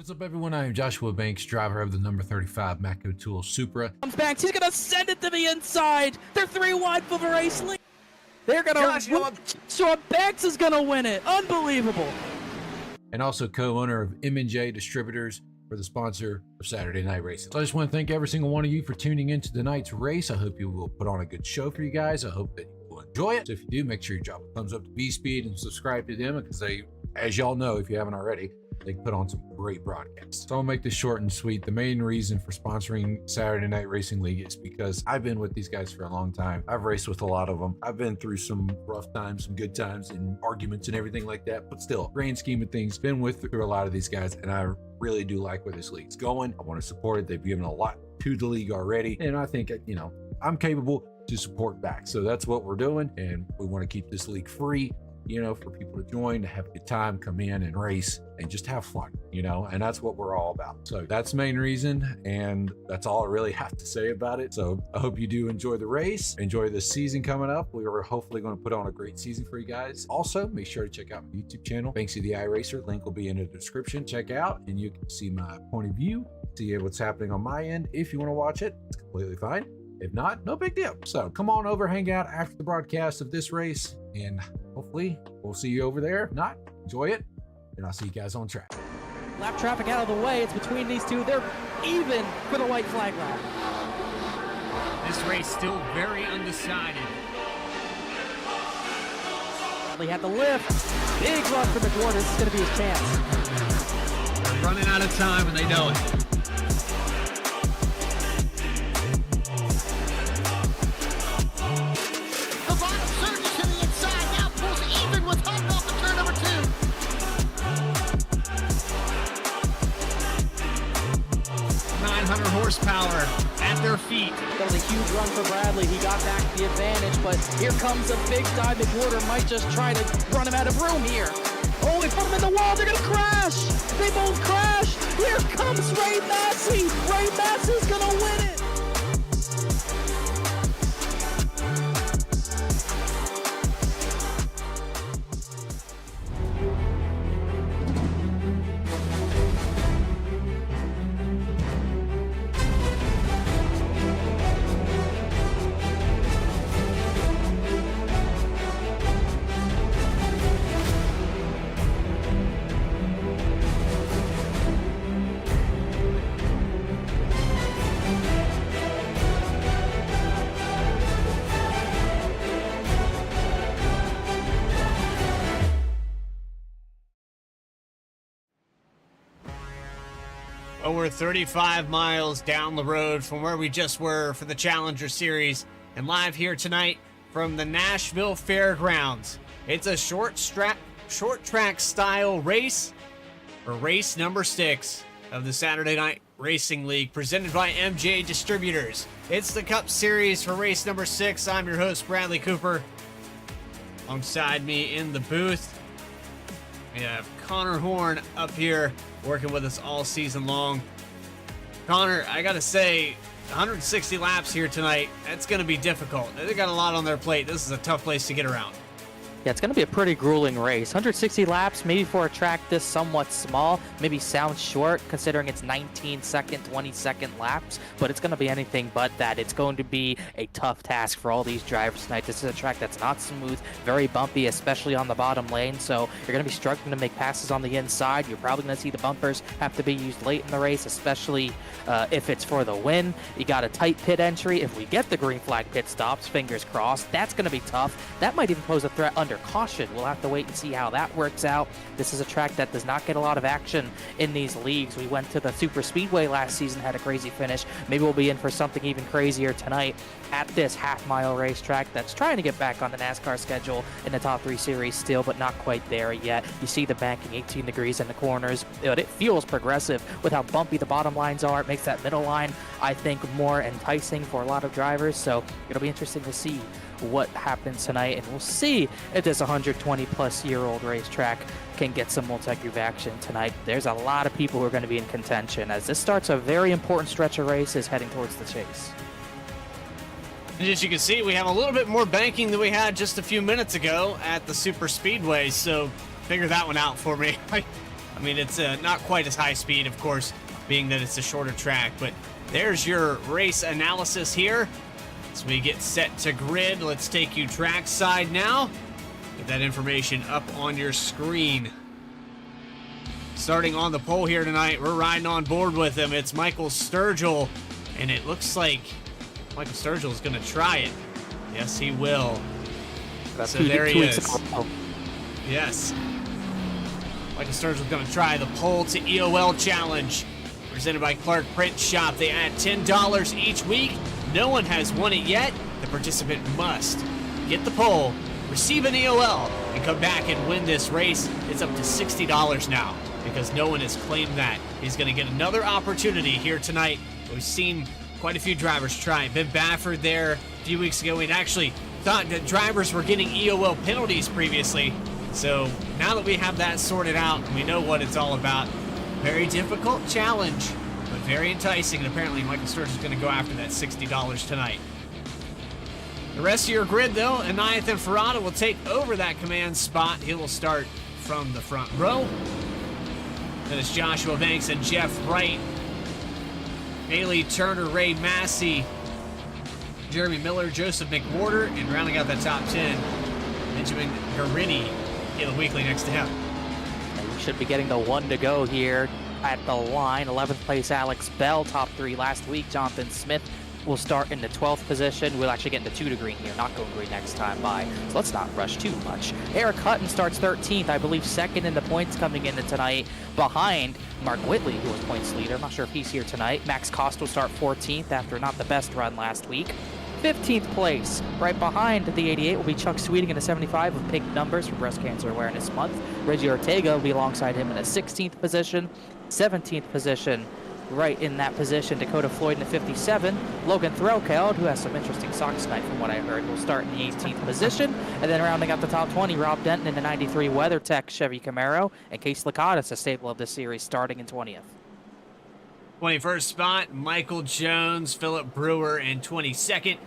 What's up, everyone? I am Joshua Banks, driver of the number 35 Mako Tool Supra. Comes back. He's gonna send it to the inside. They're 3 wide for the race lead. They're gonna. Joshua Banks is gonna win it. Unbelievable. And also co-owner of M&J Distributors for the sponsor of Saturday Night Racing. So I just want to thank every single one of you for tuning into tonight's race. I hope you will put on a good show for you guys. I hope that you will enjoy it. So if you do, make sure you drop a thumbs up to B-Speed and subscribe to them, because they, as y'all know, if you haven't already, they put on some great broadcasts. So I'll make this short and sweet. The main reason for sponsoring Saturday Night Racing League is because I've been with these guys for a long time. I've raced with a lot of them. I've been through some rough times, some good times, and arguments and everything like that. But still, grand scheme of things, been through a lot of these guys, and I really do like where this league's going. I want to support it. They've given a lot to the league already, and I think, you know, I'm capable to support back. So that's what we're doing, and we want to keep this league free, you know, for people to join, to have a good time, come in and race and just have fun, you know, and that's what we're all about. So that's the main reason, and that's all I really have to say about it. So I hope you do enjoy the race, enjoy the season coming up. We are hopefully going to put on a great season for you guys. Also, make sure to check out my YouTube channel, Banksy the iRacer. Link will be in the description. Check out, and you can see my point of view, see what's happening on my end. If you want to watch it, it's completely fine. If not, no big deal. So come on over, hang out after the broadcast of this race, and hopefully we'll see you over there. If not, enjoy it, and I'll see you guys on track. Lap traffic out of the way. It's between these two. They're even for the white flag lap. This race still very undecided. Bradley had the lift. Big run for McWhorter. This is going to be his chance. They're running out of time, and they know it. Horsepower at their feet. That was a huge run for Bradley. He got back the advantage, but here comes a big dive. McWhorter might just try to run him out of room here. Oh, they put him in the wall. They're going to crash. They both crash. Here comes Ray Massey. Ray Massey's going to win it. Oh, we're 35 miles down the road from where we just were for the Challenger Series, and live here tonight from the Nashville Fairgrounds. It's a short track style race, or race number 6 of the Saturday Night Racing League, presented by M&J Distributors. It's the Cup Series for race number 6. I'm your host, Bradley Cooper. Alongside me in the booth, we have Connor Horn up here working with us all season long. Connor, I gotta say, 160 laps here tonight, that's gonna be difficult. They got a lot on their plate. This is a tough place to get around. Yeah, it's going to be a pretty grueling race. 160 laps, maybe for a track this somewhat small, maybe sounds short considering it's 19-second, 20-second laps, but it's going to be anything but that. It's going to be a tough task for all these drivers tonight. This is a track that's not smooth, very bumpy, especially on the bottom lane, so you're going to be struggling to make passes on the inside. You're probably going to see the bumpers have to be used late in the race, especially if it's for the win. You got a tight pit entry. If we get the green flag pit stops, fingers crossed, that's going to be tough. That might even pose a threat under caution. We'll have to wait and see how that works out. This is a track that does not get a lot of action in these leagues. We went to the superspeedway last season, had a crazy finish. Maybe we'll be in for something even crazier tonight at this half-mile racetrack that's trying to get back on the NASCAR schedule in the top 3 series still, but not quite there yet. You see the banking 18 degrees in the corners, but it feels progressive with how bumpy the bottom lines are. It makes that middle line, I think, more enticing for a lot of drivers, so it'll be interesting to see what happens tonight, and we'll see if this 120-plus-year-old racetrack can get some multi-groove action tonight. There's a lot of people who are going to be in contention as this starts a very important stretch of races heading towards the chase. And as you can see, we have a little bit more banking than we had just a few minutes ago at the super speedway, so figure that one out for me. I mean, it's not quite as high speed, of course, being that it's a shorter track, but there's your race analysis here. As we get set to grid, let's take you trackside now. Get that information up on your screen. Starting on the pole here tonight, we're riding on board with him. It's Michael Sturgill, and it looks like Michael Sturgill is going to try it. Yes, he will. So there he is. Yes. Michael Sturgill going to try the pole to EOL challenge. Presented by Clark Print Shop. They add $10 each week. No one has won it yet. The participant must get the pole, receive an EOL, and come back and win this race. It's up to $60 now because no one has claimed that. He's going to get another opportunity here tonight. We've seen quite a few drivers try. Ben Bafford there a few weeks ago. We'd actually thought that drivers were getting EOL penalties previously. So now that we have that sorted out and we know what it's all about, very difficult challenge, but very enticing. And apparently Michael Sturgill is going to go after that $60 tonight. The rest of your grid, though, Anayathan Ferrata will take over that command spot. He will start from the front row. Then it's Joshua Banks and Jeff Wright. Haley Turner, Ray Massey, Jeremy Miller, Joseph McWhorter, and rounding out that top 10, Benjamin Garini. Caleb Weekly next to him. And we should be getting the one to go here at the line. 11th place Alex Bell, top 3 last week. Jonathan Smith will start in the 12th position. We'll actually get into 2 to green here, not going green next time by. So let's not rush too much. Eric Hutton starts 13th, I believe 2nd in the points coming into tonight, behind Mark Whitley, who was points leader. I'm not sure if he's here tonight. Max Cost will start 14th after not the best run last week. 15th place, right behind the 88 will be Chuck Sweeting in the 75 with pink numbers for Breast Cancer Awareness Month. Reggie Ortega will be alongside him in the 16th position. 17th position, right in that position, Dakota Floyd in the 57. Logan Threlkeld, who has some interesting socks tonight from what I heard, will start in the 18th position. And then rounding out the top 20, Rob Denton in the 93 WeatherTech Chevy Camaro, and Case Lacadas, a staple of this series, starting in 20th. 21st spot, Michael Jones, Philip Brewer in 22nd.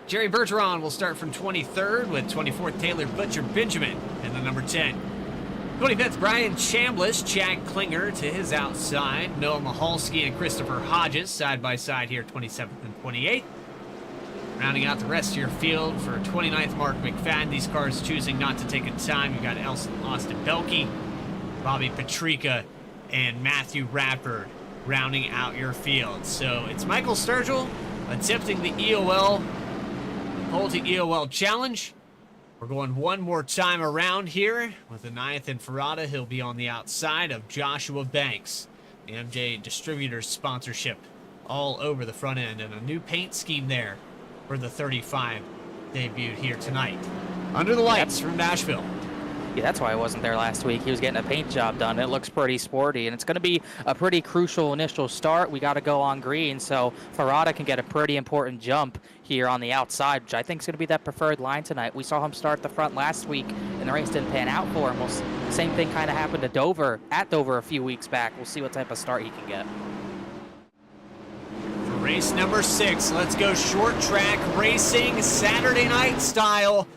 Jerry Bergeron will start from 23rd with 24th Taylor Butcher Benjamin in the number 10. 25th, Brian Chambliss, Chad Klinger to his outside. Noah Mahalski and Christopher Hodges side by side here, 27th and 28th. Rounding out the rest of your field for 29th, Mark McFadden. These cars choosing not to take a time. You've got Austin Belke, Bobby Petrika, and Matthew Radford rounding out your field. So it's Michael Sturgill attempting the EOL, pole to EOL challenge. We're going one more time around here with Anayathan Ferrata. He'll be on the outside of Joshua Banks. The M&J Distributors sponsorship all over the front end, and a new paint scheme there for the 35 debuted here tonight. Under the lights from Nashville. Yeah, that's why I wasn't there last week. He was getting a paint job done. It looks pretty sporty, and it's going to be a pretty crucial initial start. We got to go on green, so Ferrata can get a pretty important jump here on the outside, which I think is going to be that preferred line tonight. We saw him start the front last week, and the race didn't pan out for him. Well, same thing kind of happened to Dover, at Dover a few weeks back. We'll see what type of start he can get. For race number 6, let's go short track racing, Saturday night style.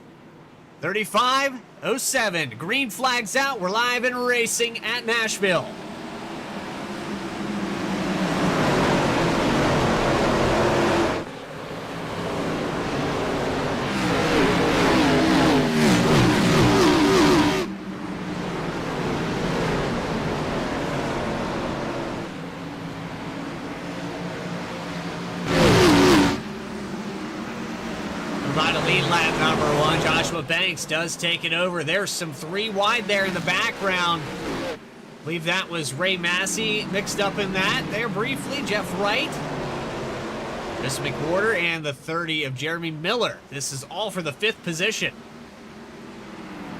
35:07. Green flags out. We're live and racing at Nashville. Provide a lead lap number 1. Joshua Banks does take it over. There's some 3 wide there in the background. I believe that was Ray Massey mixed up in that there briefly. Jeff Wright, Chris McWhorter, and the 30 of Jeremy Miller. This is all for the 5th position.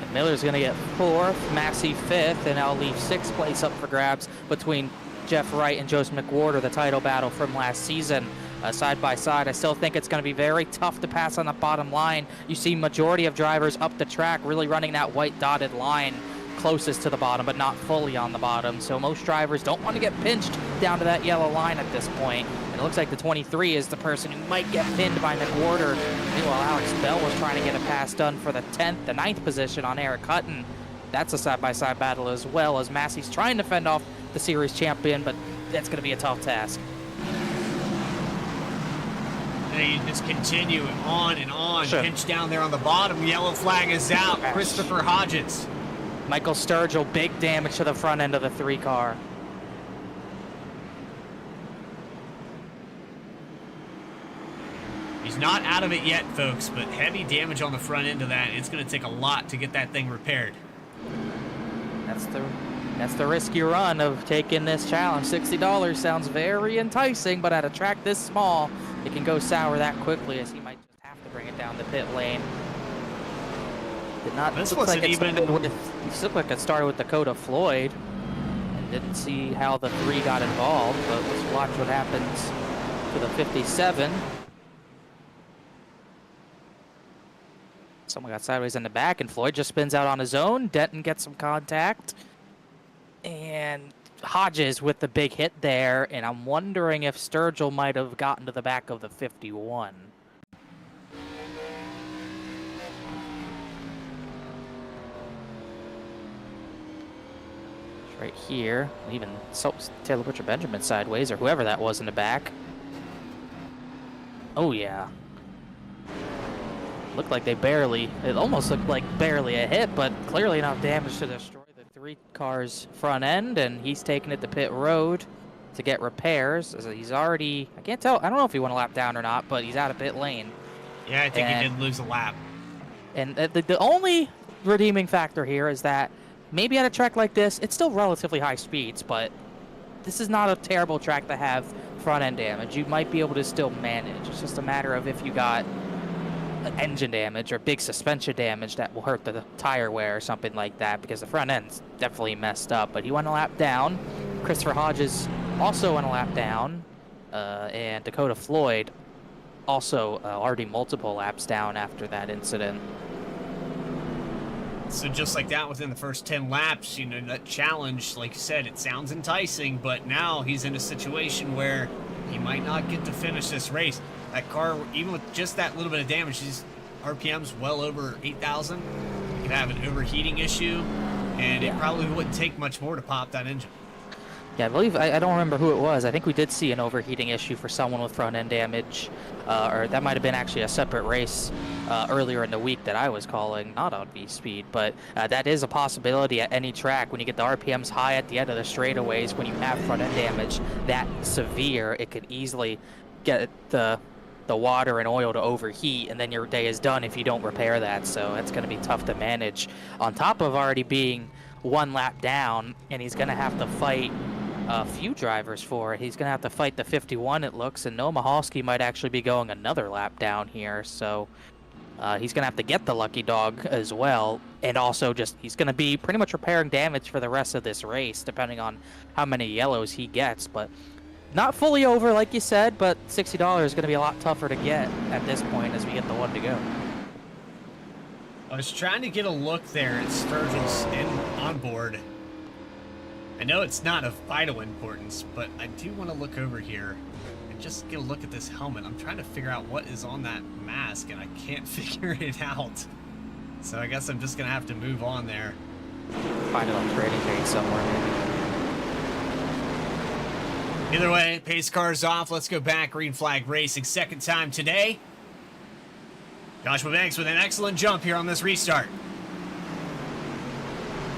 And Miller's going to get 4th, Massey 5th, and I'll leave 6th place up for grabs between Jeff Wright and Joseph McWhorter, the title battle from last season. Side by side, I still think it's going to be very tough to pass on the bottom line. You see majority of drivers up the track really running that white dotted line closest to the bottom, but not fully on the bottom. So most drivers don't want to get pinched down to that yellow line at this point. And it looks like the 23 is the person who might get pinned by McWhorter. Meanwhile, Alex Bell was trying to get a pass done for the 10th, the 9th position on Eric Hutton. that's a side-by-side battle as well, as Massey's trying to fend off the series champion, but that's going to be a tough task. And you just continue on and on. Sure. Pinch down there on the bottom. Yellow flag is out. Christopher Hodges. Michael Sturgill, big damage to the front end of the 3 car. He's not out of it yet, folks, but heavy damage on the front end of that. It's going to take a lot to get that thing repaired. That's the risky run of taking this challenge. $60 sounds very enticing, but at a track this small, it can go sour that quickly, as he might just have to bring it down the pit lane. Did not This look wasn't like it even- started with, it looked like it started with Dakota Floyd. And didn't see how the 3 got involved, but let's watch what happens to the 57. Someone got sideways in the back, and Floyd just spins out on his own. Denton gets some contact. And Hodges with the big hit there, and I'm wondering if Sturgill might have gotten to the back of the 51. Right here, even Taylor Butcher Benjamin sideways, or whoever that was in the back. Oh yeah. Looked like it almost looked like barely a hit, but clearly enough damage to destroy the 3 car's front end, and he's taking it to pit road to get repairs. So he's already, I can't tell, I don't know if he went a lap down or not, but he's out of pit lane. Yeah, I think he did lose a lap. And the only redeeming factor here is that maybe at a track like this, it's still relatively high speeds, but this is not a terrible track to have front end damage. You might be able to still manage. It's just a matter of if you got engine damage or big suspension damage that will hurt the tire wear or something like that, because the front end's definitely messed up. But he went a lap down. Christopher Hodges also went a lap down, and Dakota Floyd also already multiple laps down after that incident. So just like that, within the first 10 laps, you know, that challenge, like you said, it sounds enticing, but now he's in a situation where he might not get to finish this race. That car, even with just that little bit of damage, his RPM's well over 8,000. He could have an overheating issue, and it probably wouldn't take much more to pop that engine. Yeah, I believe, I don't remember who it was. I think we did see an overheating issue for someone with front end damage, or that might have been actually a separate race earlier in the week that I was calling, not on V-Speed, but that is a possibility at any track. When you get the RPMs high at the end of the straightaways, when you have front end damage that severe, it could easily get the water and oil to overheat, and then your day is done if you don't repair that. So that's going to be tough to manage, on top of already being 1 lap down, and he's going to have to fight a few drivers for it. He's going to have to fight the 51, it looks, and Noah Mahalski might actually be going another lap down here, so he's going to have to get the lucky dog as well, and also just he's going to be pretty much repairing damage for the rest of this race, depending on how many yellows he gets. But not fully over, like you said, but $60 is going to be a lot tougher to get at this point as we get the 1 to go. I was trying to get a look there at Sturgill's on board. I know it's not of vital importance, but I do want to look over here and just get a look at this helmet. I'm trying to figure out what is on that mask, and I can't figure it out. So I guess I'm just going to have to move on there. Find it on trading page somewhere, maybe. Either way, pace car's off. Let's go back. Green flag racing. Second time today. Joshua Banks with an excellent jump here on this restart.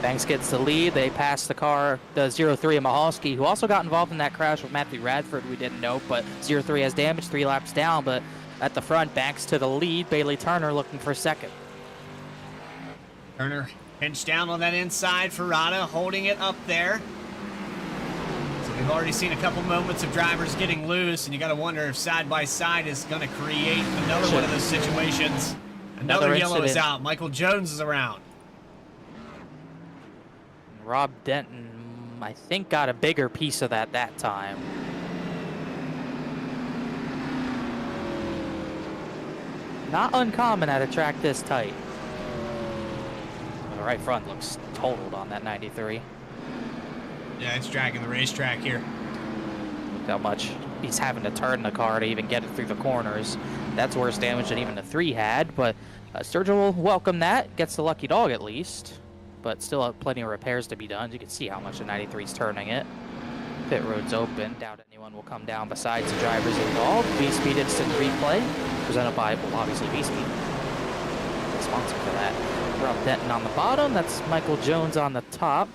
Banks gets the lead. They pass the car, the 03 of Mahalski, who also got involved in that crash with Matthew Radford, we didn't know, but 03 has damage, 3 laps down, but at the front, Banks to the lead. Bailey Turner looking for second. Turner pinched down on that inside. Ferrata holding it up there. So we've already seen a couple moments of drivers getting loose, and you got to wonder if side by side is going to create another one of those situations. Another yellow is out. Michael Jones is around. Rob Denton, I think, got a bigger piece of that time. Not uncommon at a track this tight. The right front looks totaled on that 93. Yeah, it's dragging the racetrack here. Look how much he's having to turn the car to even get it through the corners. That's worse damage than even the 3 had, but Sturgill will welcome that. Gets the lucky dog at least. but still plenty of repairs to be done. You can see how much the 93's turning it. Pit road's open. Doubt anyone will come down besides the drivers involved. V-Speed Instant Replay, presented by, well, obviously V-Speed. The sponsor for that. Rob Denton on the bottom. That's Michael Jones on the top.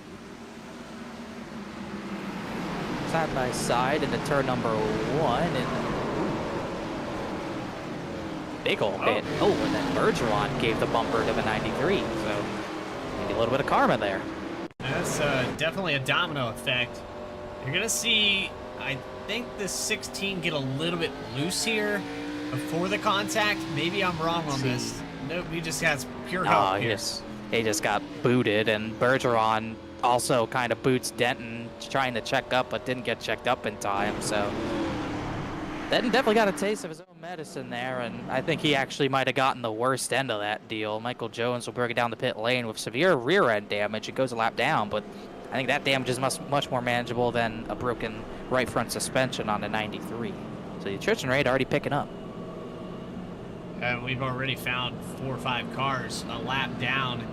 Side by side into turn number 1. And big ol' hit. Oh, and then Bergeron gave the bumper to the 93. So maybe a little bit of karma there. That's definitely a domino effect. You're going to see, I think, the 16 get a little bit loose here before the contact. Maybe I'm wrong on this. Nope, he just has pure health here. He just got booted, and Bergeron also kind of boots Denton, trying to check up, but didn't get checked up in time. So Denton definitely got a taste of his own medicine there, and I think he actually might have gotten the worst end of that deal. Michael Jones will bring it down the pit lane with severe rear end damage. It goes a lap down, but I think that damage is much more manageable than a broken right front suspension on the 93. So the attrition rate already picking up. And we've already found 4 or 5 cars a lap down.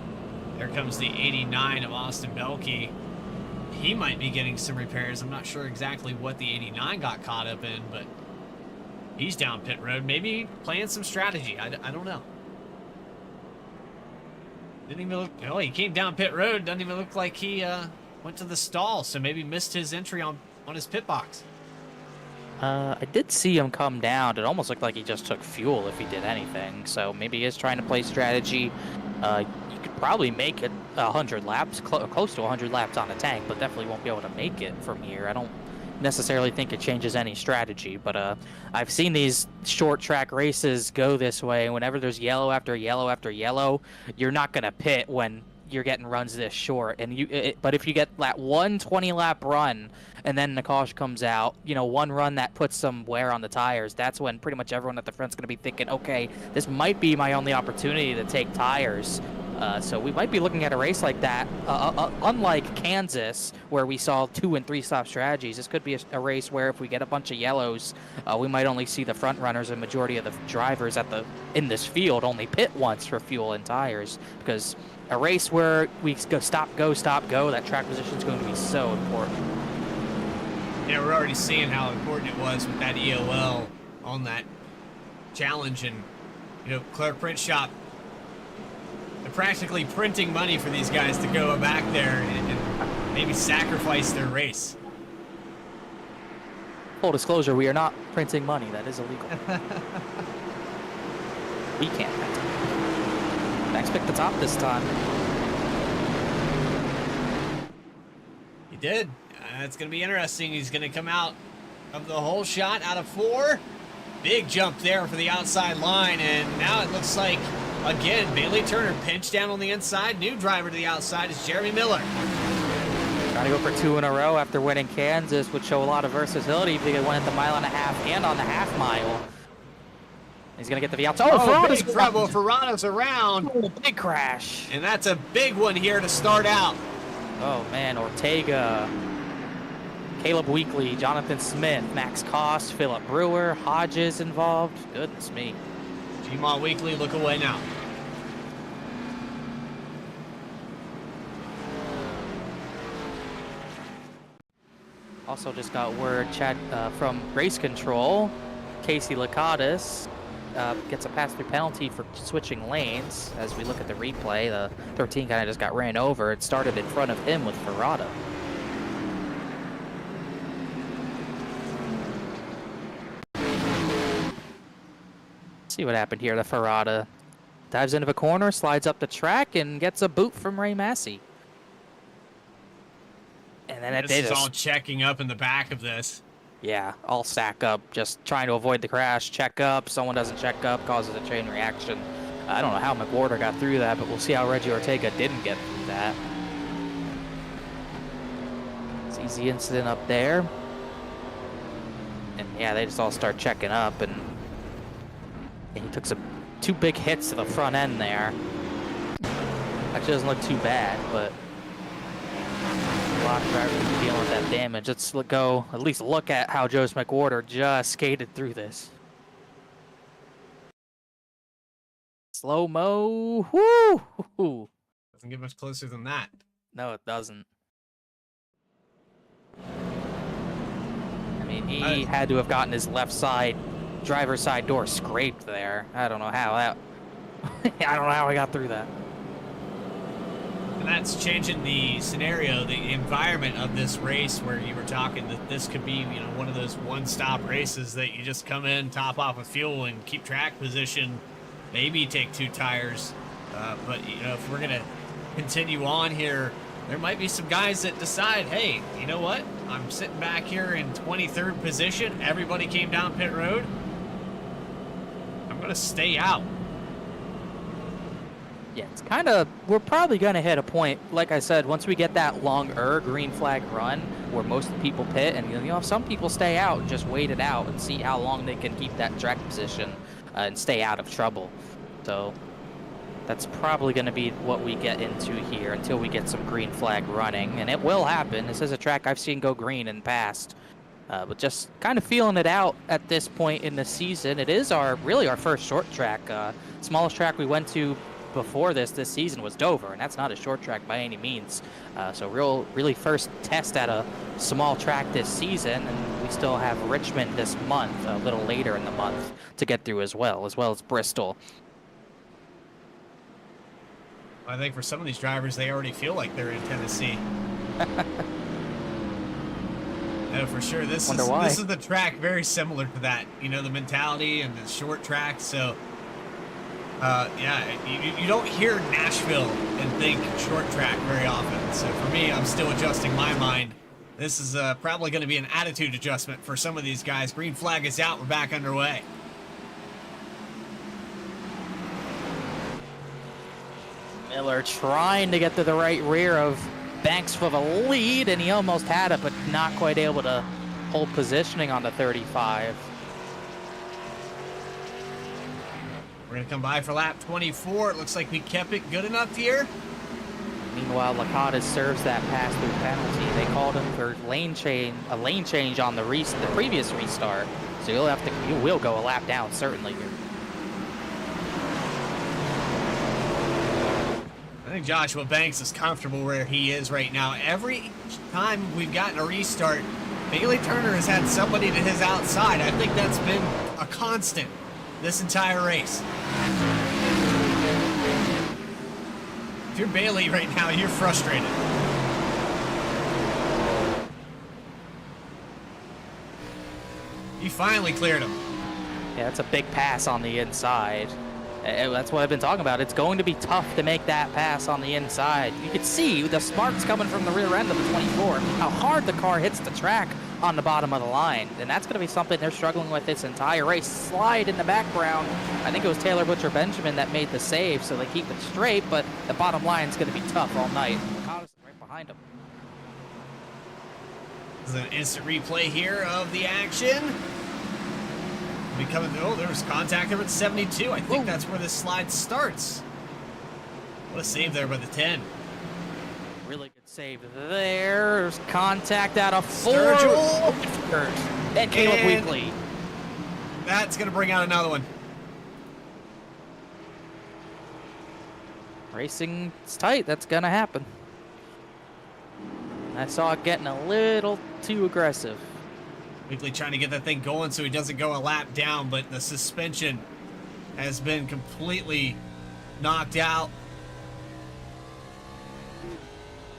There comes the 89 of Austin Belkey. He might be getting some repairs. I'm not sure exactly what the 89 got caught up in, but he's down pit road. Maybe playing some strategy. I don't know. Didn't even look. Oh, he came down pit road. Doesn't even look like he went to the stall, so maybe missed his entry on his pit box. I did see him come down. It almost looked like he just took fuel if he did anything. So maybe he is trying to play strategy. You could probably make it 100 laps, close to 100 laps on the tank, but definitely won't be able to make it from here. I don't necessarily think it changes any strategy, but I've seen these short track races go this way. Whenever there's yellow after yellow after yellow, you're not going to pit when you're getting runs this short. And but if you get that 120 lap run and then the caution comes out, you know, one run that puts some wear on the tires, that's when pretty much everyone at the front's going to be thinking, okay, this might be my only opportunity to take tires. So we might be looking at a race like that. Unlike Kansas, where we saw 2 and 3 stop strategies, this could be a race where if we get a bunch of yellows, we might only see the front runners and majority of the drivers in this field only pit once for fuel and tires, because a race where we go stop, go, that track position is going to be so important. Yeah, we're already seeing how important it was with that EOL on that challenge, and you know, Clark Print Shop, they're practically printing money for these guys to go back there and maybe sacrifice their race. Full disclosure, we are not printing money. That is illegal. We can't print it. Max picked the top this time. He did. It's going to be interesting. He's going to come out of the whole shot out of 4. Big jump there for the outside line, and now it looks like, again, Bailey Turner pinched down on the inside. New driver to the outside is Jeremy Miller. Trying to go for 2 in a row after winning Kansas would show a lot of versatility if he could win at the 1.5 mile and on the half mile. He's going to get the V out. Oh, Ferrano's trouble. Ferrano's around. Oh, big crash. And that's a big one here to start out. Oh, man. Ortega, Caleb Weekly, Jonathan Smith, Max Koss, Philip Brewer, Hodges involved. Goodness me. G-Maw Weekly, look away now. Also just got word from race control. Casey Lakatos gets a pass-through penalty for switching lanes. As we look at the replay, the 13 kind of just got ran over. It started in front of him with Ferrata. See what happened here. The Ferrata dives into the corner, slides up the track, and gets a boot from Ray Massey. And then this is all checking up in the back of this. Yeah, all stack up, just trying to avoid the crash, check up. Someone doesn't check up, causes a chain reaction. I don't know how McWhorter got through that, but we'll see how Reggie Ortega didn't get through that. It's an easy incident up there. And yeah, they just all start checking up, and he took 2 big hits to the front end there. Actually doesn't look too bad, but a lot of drivers are dealing with that damage. Let's go, at least look at how Joe McWhorter just skated through this. Slow-mo, whoo! Doesn't get much closer than that. No, it doesn't. I mean, he had to have gotten his left side, driver's side door scraped there. I don't know how that. I don't know how I got through that. And that's changing the scenario, the environment of this race, where you were talking that this could be, you know, one of those one-stop races that you just come in, top off with fuel, and keep track position. Maybe take 2 tires. But you know, if we're gonna continue on here, there might be some guys that decide, hey, you know what? I'm sitting back here in 23rd position. Everybody came down pit road. I'm gonna stay out. Yeah, it's kind of, we're probably going to hit a point, like I said, once we get that longer green flag run where most people pit, and you know, some people stay out and just wait it out and see how long they can keep that track position and stay out of trouble. So that's probably going to be what we get into here until we get some green flag running, and it will happen. This is a track I've seen go green in the past. But just kind of feeling it out at this point in the season. It is really our first short track. Smallest track we went to before this season was Dover, and that's not a short track by any means. So really first test at a small track this season, and we still have Richmond this month, a little later in the month, to get through as well as Bristol. I think for some of these drivers, they already feel like they're in Tennessee. No, for sure. This is the track very similar to that. You know, the mentality and the short track. So, yeah, you don't hear Nashville and think short track very often. So for me, I'm still adjusting my mind. This is probably going to be an attitude adjustment for some of these guys. Green flag is out. We're back underway. Miller trying to get to the right rear of Banks for the lead, and he almost had it, but not quite able to hold positioning on the 35. We're going to come by for lap 24. It looks like we kept it good enough here. Meanwhile, Licata serves that pass-through penalty. They called him for a lane change on the previous restart. So you will go a lap down, certainly here. I think Joshua Banks is comfortable where he is right now. Every time we've gotten a restart, Bailey Turner has had somebody to his outside. I think that's been a constant this entire race. If you're Bailey right now, you're frustrated. He finally cleared him. Yeah, that's a big pass on the inside. That's what I've been talking about. It's going to be tough to make that pass on the inside. You can see the sparks coming from the rear end of the 24, how hard the car hits the track on the bottom of the line. And that's going to be something they're struggling with this entire race. Slide in the background. I think it was Taylor Butcher Benjamin that made the save, so they keep it straight, but the bottom line is going to be tough all night. Cotta's right behind him. This is an instant replay here of the action. Oh, there was contact there at 72. I think that's where this slide starts. What a save there by the 10. Really good save there. There's contact out of 4. And Caleb Weekly. That's going to bring out another one. Racing is tight. That's going to happen. I saw it getting a little too aggressive. Weekly trying to get that thing going so he doesn't go a lap down, but the suspension has been completely knocked out.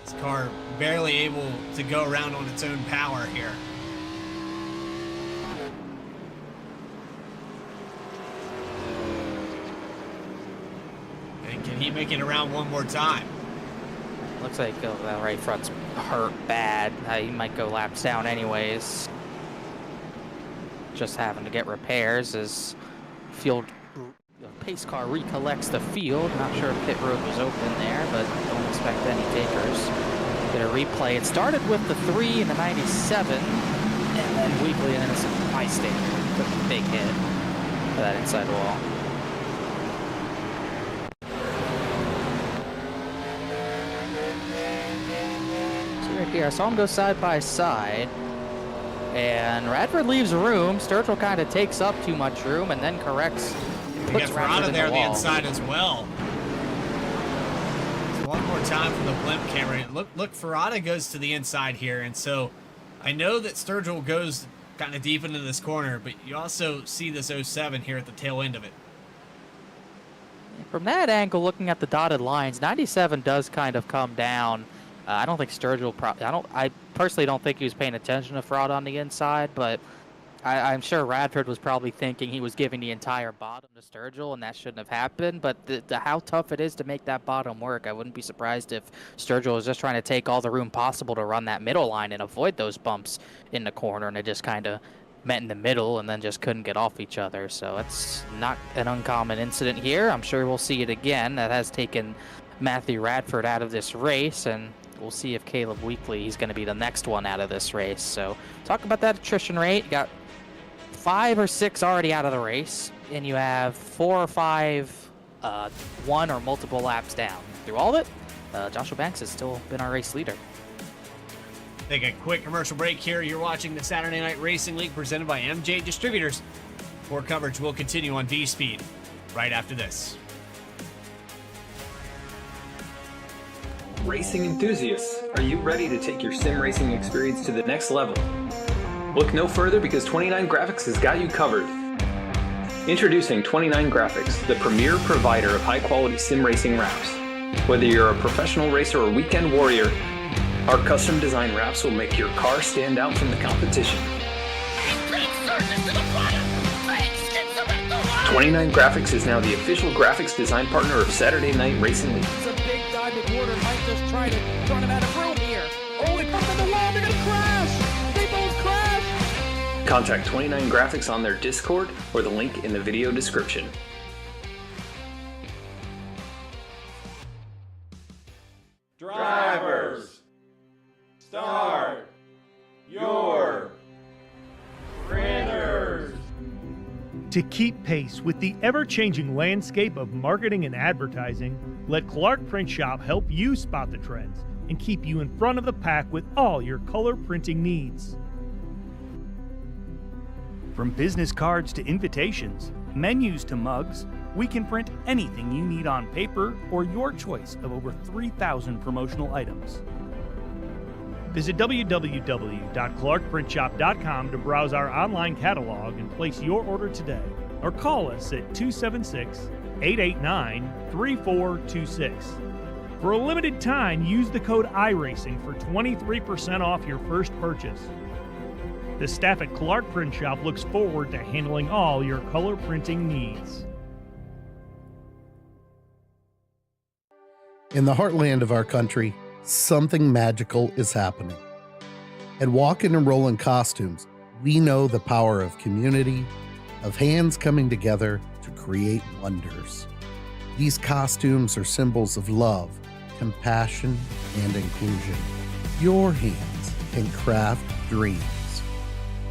This car barely able to go around on its own power here. And can he make it around one more time? Looks like that right front's hurt bad. He might go laps down anyways. Just having to get repairs as pace car recollects the field. Not sure if pit road was open there, but don't expect any takers. Get a replay. It started with the 3 and the 97, and then Weekly, and then it's a high stick. Took a big hit for that inside wall. So right here, I saw him go side by side. And Radford leaves room. Sturgill kind of takes up too much room and then corrects. Puts Radford there on the inside as well. One more time from the blimp camera. Look, Ferrata goes to the inside here, and so I know that Sturgill goes kind of deep into this corner, but you also see this 07 here at the tail end of it. From that angle, looking at the dotted lines, 97 does kind of come down. I don't think Sturgill I personally don't think he was paying attention to Fraud on the inside, but I'm sure Radford was probably thinking he was giving the entire bottom to Sturgill, and that shouldn't have happened. But how tough it is to make that bottom work, I wouldn't be surprised if Sturgill was just trying to take all the room possible to run that middle line and avoid those bumps in the corner, and it just kind of met in the middle and then just couldn't get off each other. So it's not an uncommon incident here. I'm sure we'll see it again. That has taken Matthew Radford out of this race, and we'll see if Caleb Weekly, he's going to be the next one out of this race. So talk about that attrition rate. You got 5 or 6 already out of the race, and you have 4 or 5 one or multiple laps down. Through all of it, Joshua Banks has still been our race leader. Take a quick commercial break here. You're watching the Saturday Night Racing League presented by M&J Distributors. More coverage will continue on V-Speed right after this. Racing enthusiasts, are you ready to take your sim racing experience to the next level? Look no further, because 29 Graphics has got you covered. Introducing 29 Graphics, the premier provider of high-quality sim racing wraps. Whether you're a professional racer or weekend warrior, our custom design wraps will make your car stand out from the competition. 29 Graphics is now the official graphics design partner of Saturday Night Racing League. It's a big diving water. Might just try to run him out of room here. Oh, he comes on the wall. They're going to crash. They both crash. Contact 29 Graphics on their Discord or the link in the video description. Drivers, start your printers. To keep pace with the ever-changing landscape of marketing and advertising, let Clark Print Shop help you spot the trends and keep you in front of the pack with all your color printing needs. From business cards to invitations, menus to mugs, we can print anything you need on paper or your choice of over 3,000 promotional items. Visit www.clarkprintshop.com to browse our online catalog and place your order today, or call us at 276-889-3426. For a limited time, use the code iRacing for 23% off your first purchase. The staff at Clark Print Shop looks forward to handling all your color printing needs. In the heartland of our country, something magical is happening. At Walkin' and Rollin' Costumes, we know the power of community, of hands coming together to create wonders. These costumes are symbols of love, compassion, and inclusion. Your hands can craft dreams.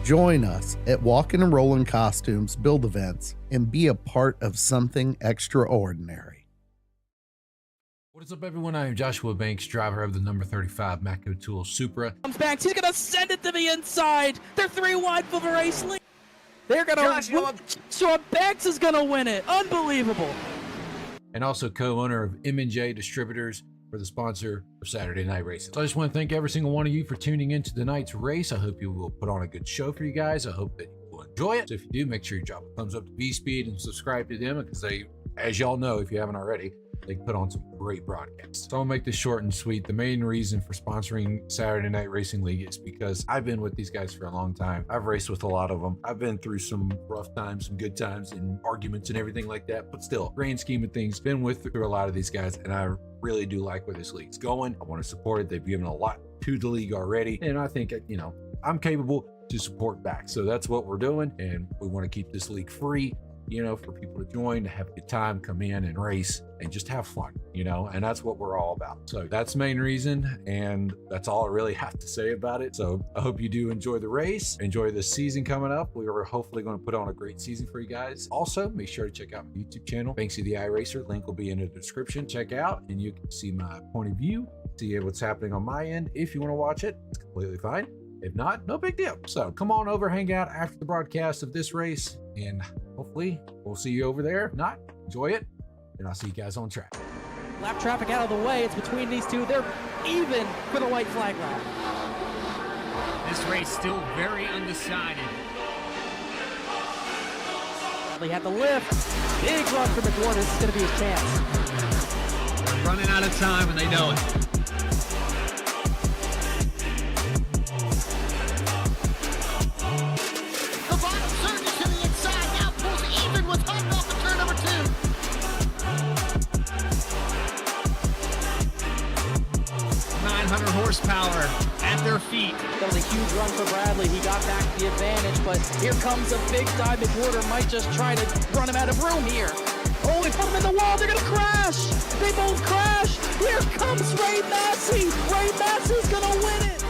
Join us at Walkin' and Rollin' Costumes build events and be a part of something extraordinary. What is up, everyone? I am Joshua Banks, driver of the number 35 Matco Tool Supra. Comes Banks. He's going to send it to the inside. They're 3 wide for the race lead. They're going to... Joshua Banks is going to win it. Unbelievable. And also co-owner of M&J Distributors for the sponsor of Saturday Night Racing. So I just want to thank every single one of you for tuning into tonight's race. I hope you will put on a good show for you guys. I hope that you will enjoy it. So if you do, make sure you drop a thumbs up to V-Speed and subscribe to them, because they, as y'all know, if you haven't already, they put on some great broadcasts. So I'll make this short and sweet. The main reason for sponsoring Saturday Night Racing League is because I've been with these guys for a long time. I've raced with a lot of them. I've been through some rough times, some good times, and arguments and everything like that. But still, grand scheme of things, been through a lot of these guys, and I really do like where this league's going. I want to support it. They've given a lot to the league already, and I think, you know, I'm capable to support back. So that's what we're doing, and we want to keep this league free, you know, for people to join, to have a good time, come in and race and just have fun, you know, and that's what we're all about. So that's the main reason, and that's all I really have to say about it. So I hope you do enjoy the race, enjoy the season coming up. We are hopefully going to put on a great season for you guys. Also, make sure to check out my YouTube channel, Banksy the iRacer. Link will be in the description. Check out, and you can see my point of view, see what's happening on my end. If you want to watch it, it's completely fine. If not, no big deal. So come on over, hang out after the broadcast of this race, and hopefully we'll see you over there. If not, enjoy it, and I'll see you guys on track. Lap traffic out of the way. It's between these two. They're even for the white flag lap. This race still very undecided. Bradley had the lift. Big run for McWhorter. This is going to be his chance. They're running out of time and they know it. The bottom surges to the inside, now pulls even with Hutton off of turn number 2. 900 horsepower at their feet. That was a huge run for Bradley. He got back the advantage, but here comes a big dive. McWhorter might just try to run him out of room here. Oh, he put him in the wall. They're going to crash. They both crash. Here comes Ray Massey. Ray Massey's going to win it.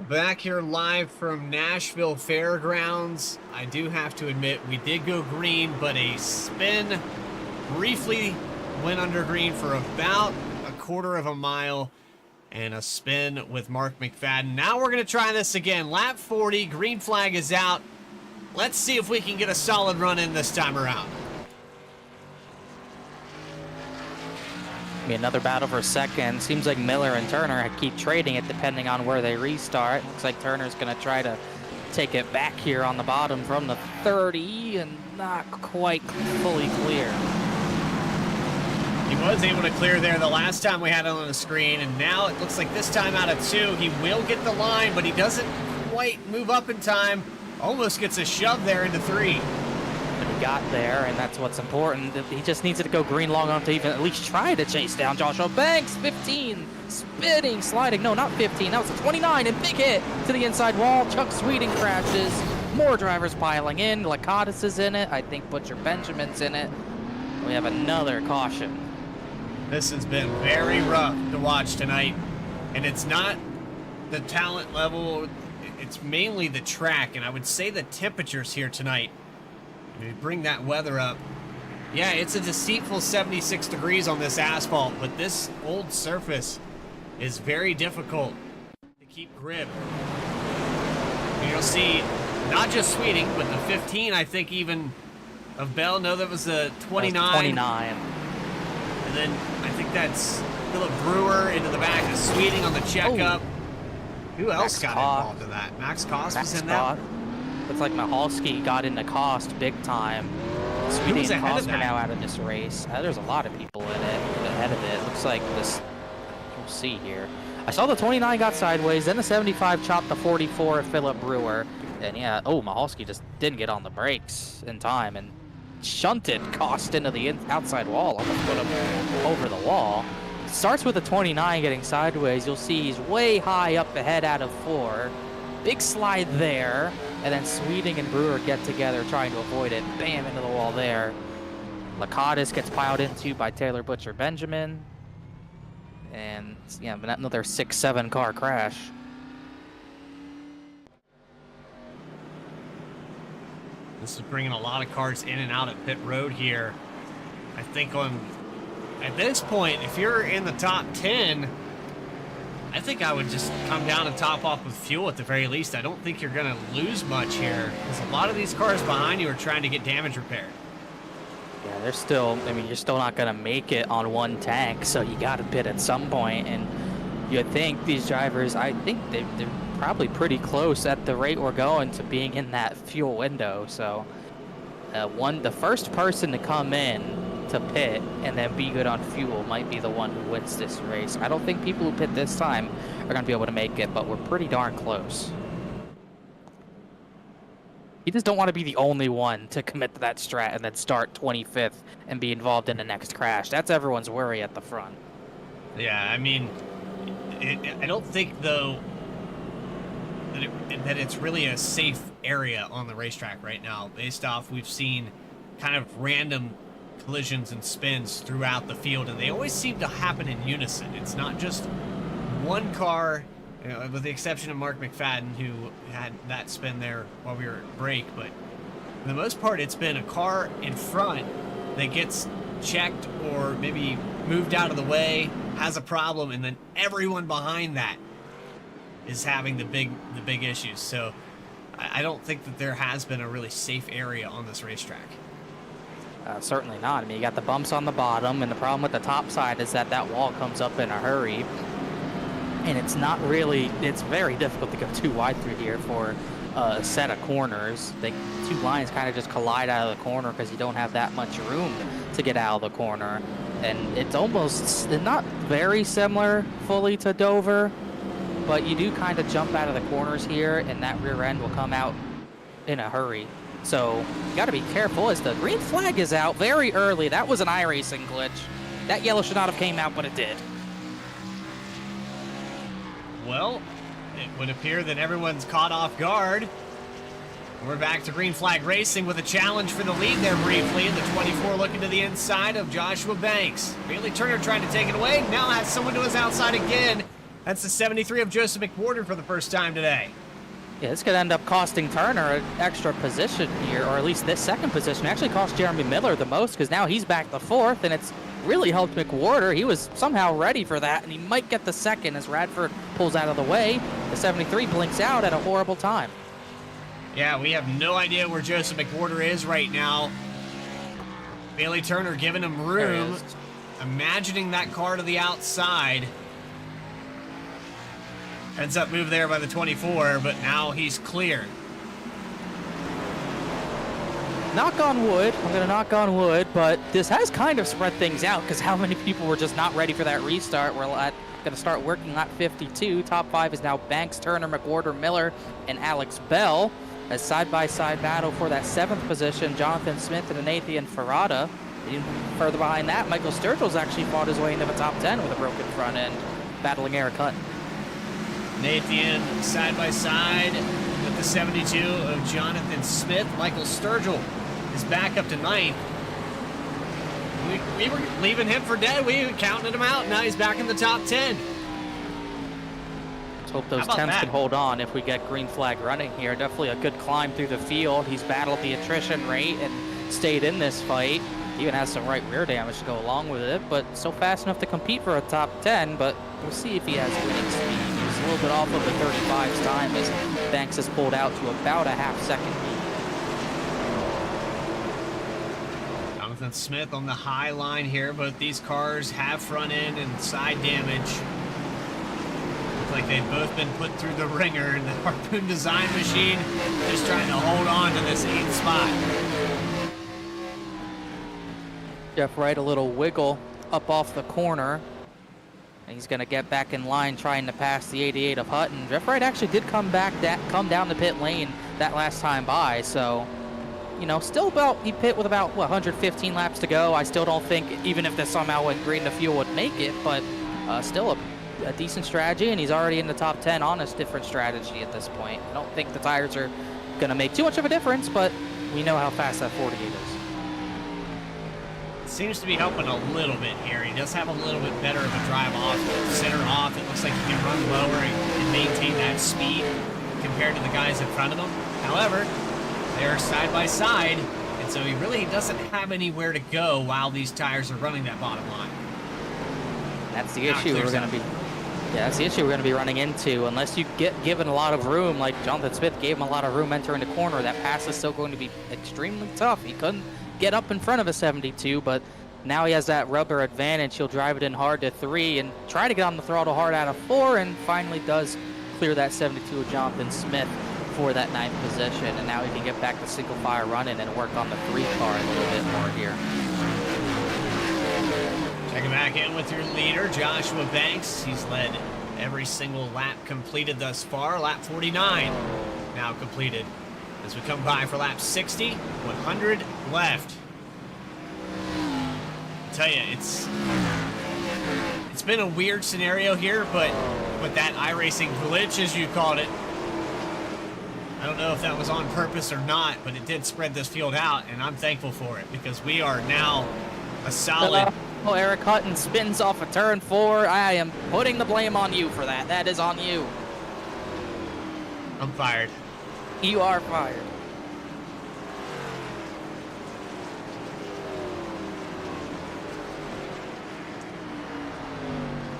Back here live from Nashville Fairgrounds. I do have to admit, we did go green, but a spin briefly went under green for about a quarter of a mile, and a spin with Mark McFadden. Now we're going to try this again. Lap 40, green flag is out. Let's see if we can get a solid run in this time around. Be another battle for second. Seems like Miller and Turner keep trading it depending on where they restart. Looks like Turner's going to try to take it back here on the bottom from the 30 and not quite fully clear. He was able to clear there the last time we had it on the screen, and now it looks like this time out of 2, he will get the line, but he doesn't quite move up in time. Almost gets a shove there into 3. But he got there, and that's what's important. He just needs it to go green long enough to even at least try to chase down Joshua Banks. 15, spinning, sliding. No, not 15. That was a 29, and big hit to the inside wall. Chuck Sweeting crashes. More drivers piling in. Lakatos is in it. I think Butcher Benjamin's in it. We have another caution. This has been very rough to watch tonight, and it's not the talent level, it's mainly the track, and I would say the temperatures here tonight. We bring that weather up. Yeah, it's a deceitful 76 degrees on this asphalt, but this old surface is very difficult to keep grip. And you'll see not just Sweeting, but the 15, I think, even of Bell. No, that was the 29. 29. And then I think that's Philip Brewer into the back of Sweeting on the checkup. Who else got involved in that? Max Koss was in that? Looks like Mahalski got into Cost big time. Sweeting and Cost are now out of this race. There's a lot of people in it, ahead of it. Looks like this, we'll see here. I saw the 29 got sideways, then the 75 chopped the 44 of Philip Brewer. And yeah, Mahalski just didn't get on the brakes in time and shunted Cost into the outside wall, almost put him over the wall. Starts with the 29 getting sideways. You'll see he's way high up ahead out of 4. Big slide there, and then Sweeting and Brewer get together trying to avoid it. Bam, into the wall there. Lakatos gets piled into by Taylor Butcher Benjamin. And yeah, another 6-7 car crash. This is bringing a lot of cars in and out of pit road here. I think at this point, if you're in the top 10, I think I would just come down and top off with fuel at the very least. I don't think you're going to lose much here, because a lot of these cars behind you are trying to get damage repaired. Yeah, they're still, you're still not going to make it on one tank, so you got to pit at some point. And you think these drivers, I think they're probably pretty close at the rate we're going to being in that fuel window. So the first person to come in to pit and then be good on fuel might be the one who wins this race. I don't think people who pit this time are going to be able to make it, but we're pretty darn close. You just don't want to be the only one to commit to that strat and then start 25th and be involved in the next crash. That's everyone's worry at the front. Yeah, I don't think, though, that it's really a safe area on the racetrack right now, based off we've seen kind of random collisions and spins throughout the field, and they always seem to happen in unison. It's not just one car, with the exception of Mark McFadden, who had that spin there while we were at break, but for the most part, it's been a car in front that gets checked or maybe moved out of the way, has a problem, and then everyone behind that is having the big issues. So I don't think that there has been a really safe area on this racetrack. Certainly not. I mean, you got the bumps on the bottom, and the problem with the top side is that that wall comes up in a hurry. And it's not really, it's very difficult to go too wide through here for a set of corners. The two lines kind of just collide out of the corner because you don't have that much room to get out of the corner. And it's almost not very similar fully to Dover, but you do kind of jump out of the corners here, and that rear end will come out in a hurry. So you got to be careful as the green flag is out very early. That was an iRacing glitch. That yellow should not have came out, but it did. Well, it would appear that everyone's caught off guard. We're back to green flag racing with a challenge for the lead there briefly. And the 24 looking to the inside of Joshua Banks. Bailey Turner trying to take it away. Now has someone to his outside again. That's the 73 of Joseph McWhorter for the first time today. Yeah, this could end up costing Turner an extra position here, or at least this second position. It actually cost Jeremy Miller the most because now he's back to fourth, and it's really helped McWhorter. He was somehow ready for that, and he might get the second as Radford pulls out of the way. The 73 blinks out at a horrible time. Yeah, we have no idea where Joseph McWhorter is right now. Bailey Turner giving him room, imagining that car to the outside. Heads up move there by the 24, but now he's clear. Knock on wood. I'm going to knock on wood, but this has kind of spread things out because how many people were just not ready for that restart. We're going to start working lap 52. Top 5 is now Banks, Turner, McWhorter, Miller, and Alex Bell. A side-by-side battle for that 7th position, Jonathan Smith and Nathan Ferrata. Even further behind that, Michael Sturgill's actually fought his way into the top 10 with a broken front end, battling Eric Hutton. Nathan side-by-side with the 72 of Jonathan Smith. Michael Sturgill is back up to 9th. We were leaving him for dead. We were counting him out. Now he's back in the top 10. Let's hope those 10s can hold on if we get green flag running here. Definitely a good climb through the field. He's battled the attrition rate and stayed in this fight. He even has some right rear damage to go along with it, but still fast enough to compete for a top 10, but we'll see if he has winning speed. He's a little bit off of the 35's time as Banks has pulled out to about a half-second lead. Jonathan Smith on the high line here. Both these cars have front end and side damage. Looks like they've both been put through the ringer, and the Harpoon Design Machine just trying to hold on to this 8th spot. Jeff Wright, a little wiggle up off the corner. And he's going to get back in line trying to pass the 88 of Hutton. Jeff Wright actually did come down the pit lane that last time by, so, you know, still he pit with about, 115 laps to go. I still don't think, even if this somehow went green, the fuel would make it, but still a decent strategy, and he's already in the top 10 on a different strategy at this point. I don't think the tires are going to make too much of a difference, but we know how fast that 48 is. Seems to be helping a little bit here. He does have a little bit better of a drive off, center off. It looks like he can run lower and maintain that speed compared to the guys in front of him. However, they're side by side, and so he really doesn't have anywhere to go while these tires are running that bottom line. That's the issue we're going to be. Yeah, that's the issue we're going to be running into. Unless you get given a lot of room, like Jonathan Smith gave him a lot of room entering the corner, that pass is still going to be extremely tough. He couldn't get up in front of a 72, but now he has that rubber advantage. He'll drive it in hard to 3 and try to get on the throttle hard out of 4, and finally does clear that 72 of Jonathan Smith for that 9th position. And now he can get back to single file running and work on the 3 car a little bit more here. Checking back in with your leader, Joshua Banks. He's led every single lap completed thus far. Lap 49 now completed. As we come by for lap 60, 100 left. I tell you, it's been a weird scenario here, but with that iRacing glitch, as you called it, I don't know if that was on purpose or not, but it did spread this field out, and I'm thankful for it because we are now a solid. Oh, Eric Hutton spins off of turn 4. I am putting the blame on you for that. That is on you. I'm fired. You are fired.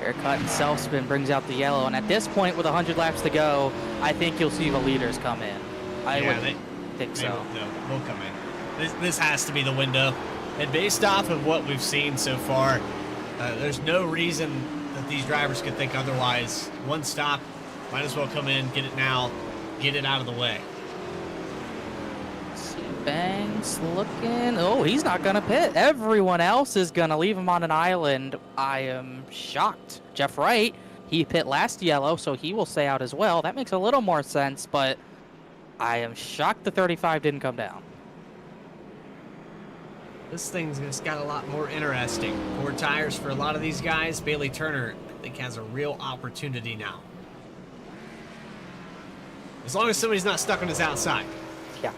Eric Hutton self-spin brings out the yellow, and at this point with 100 laps to go, I think you'll see the leaders come in. I Yeah, would think so. They'll come in. This has to be the window. And based off of what we've seen so far, there's no reason that these drivers could think otherwise. One stop, might as well come in, get it now, get it out of the way. Banks looking. Oh, he's not going to pit. Everyone else is going to leave him on an island. I am shocked. Jeff Wright, he pit last yellow, so he will stay out as well. That makes a little more sense, but I am shocked the 35 didn't come down. This thing's just got a lot more interesting. 4 tires for a lot of these guys. Bailey Turner, I think, has a real opportunity now. As long as somebody's not stuck on his outside. Yeah.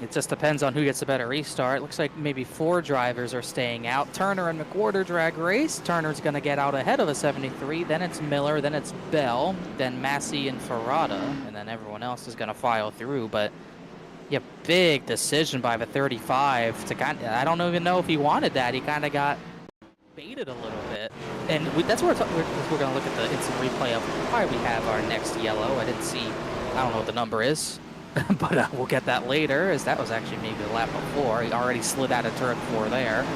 It just depends on who gets the better restart. Looks like maybe 4 drivers are staying out. Turner and McWhorter drag race. Turner's going to get out ahead of a 73. Then it's Miller. Then it's Bell. Then Massey and Ferrata. And then everyone else is going to file through. But, yeah, big decision by the 35 to kind of, I don't even know if he wanted that. He kind of got baited a little bit. And that's where we're going to look at the instant replay of why we have our next yellow. I didn't see, I don't know what the number is. But we'll get that later, as that was actually maybe the lap before. He already slid out of turn 4 there.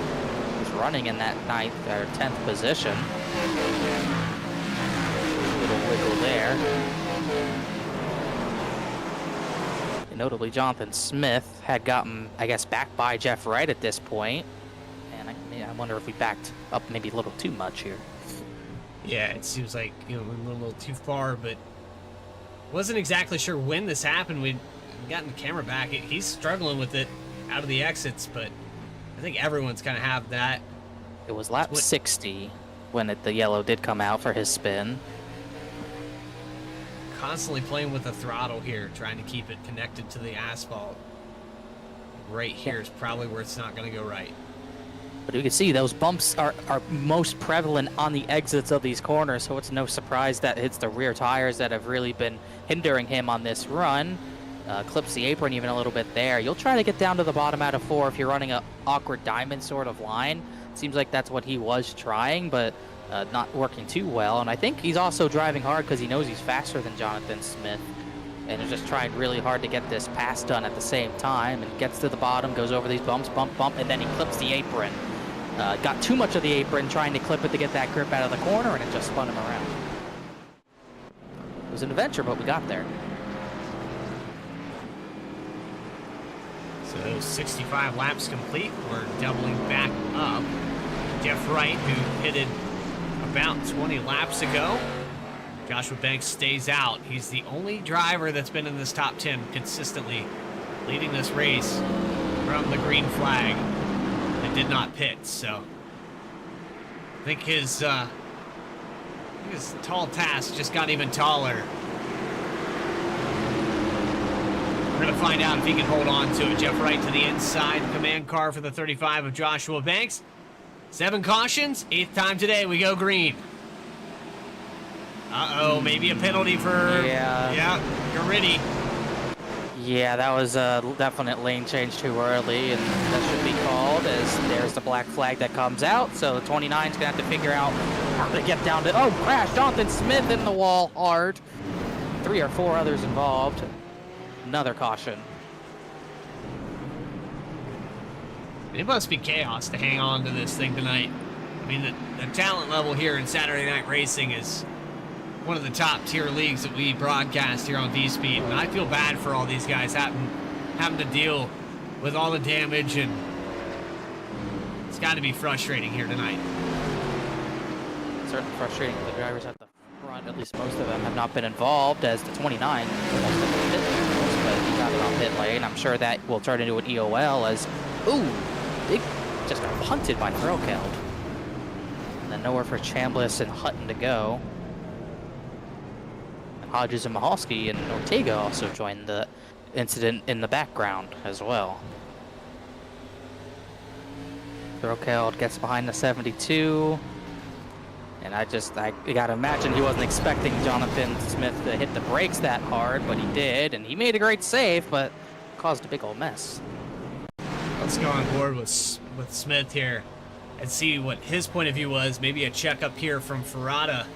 He's running in that 9th or 10th position. Little wiggle there. And notably, Jonathan Smith had gotten, I guess, back by Jeff Wright at this point. And I wonder if we backed up maybe a little too much here. Yeah, it seems like, we went a little too far, but wasn't exactly sure when this happened. We'd gotten the camera back. He's struggling with it out of the exits, but I think everyone's kind of have that. It was lap 60 when the yellow did come out for his spin. Constantly playing with the throttle here, trying to keep it connected to the asphalt. Right here is probably where it's not going to go right. But you can see those bumps are most prevalent on the exits of these corners, so it's no surprise that it's the rear tires that have really been hindering him on this run. Clips the apron even a little bit there. You'll try to get down to the bottom out of 4 if you're running an awkward diamond sort of line. Seems like that's what he was trying, but not working too well. And I think he's also driving hard because he knows he's faster than Jonathan Smith. And is just trying really hard to get this pass done at the same time. And gets to the bottom, goes over these bumps, bump, and then he clips the apron. Got too much of the apron trying to clip it to get that grip out of the corner, and it just spun him around. It was an adventure, but we got there. So 65 laps complete. We're doubling back up. Jeff Wright, who pitted about 20 laps ago. Joshua Banks stays out. He's the only driver that's been in this top 10 consistently, leading this race from the green flag. And did not pit, so I think his tall task just got even taller. We're gonna find out if he can hold on to it. Jeff Wright to the inside, command car for the 35 of Joshua Banks. 7 cautions, 8th time today we go green. Uh-oh, maybe a penalty for Garritti. Yeah, that was a definite lane change too early, and that should be called, as there's the black flag that comes out. So the 29's going to have to figure out how to get down to, oh, crash, Jonathan Smith in the wall hard. 3 or 4 others involved. Another caution. It must be chaos to hang on to this thing tonight. I mean, the talent level here in Saturday Night Racing is one of the top tier leagues that we broadcast here on V-Speed, and I feel bad for all these guys having to deal with all the damage, and it's got to be frustrating here tonight. Certainly frustrating for the drivers at the front. At least most of them have not been involved, as the 29 almost didn't pit, but he got it on pit lane. I'm sure that will turn into an EOL as, ooh, big, just got punted by Throkeld. And then nowhere for Chambliss and Hutton to go. Hodges and Mahalski and Ortega also joined the incident in the background as well. Throkeld gets behind the 72. And I gotta imagine he wasn't expecting Jonathan Smith to hit the brakes that hard, but he did, and he made a great save, but caused a big old mess. Let's go on board with Smith here and see what his point of view was. Maybe a checkup here from Ferrata.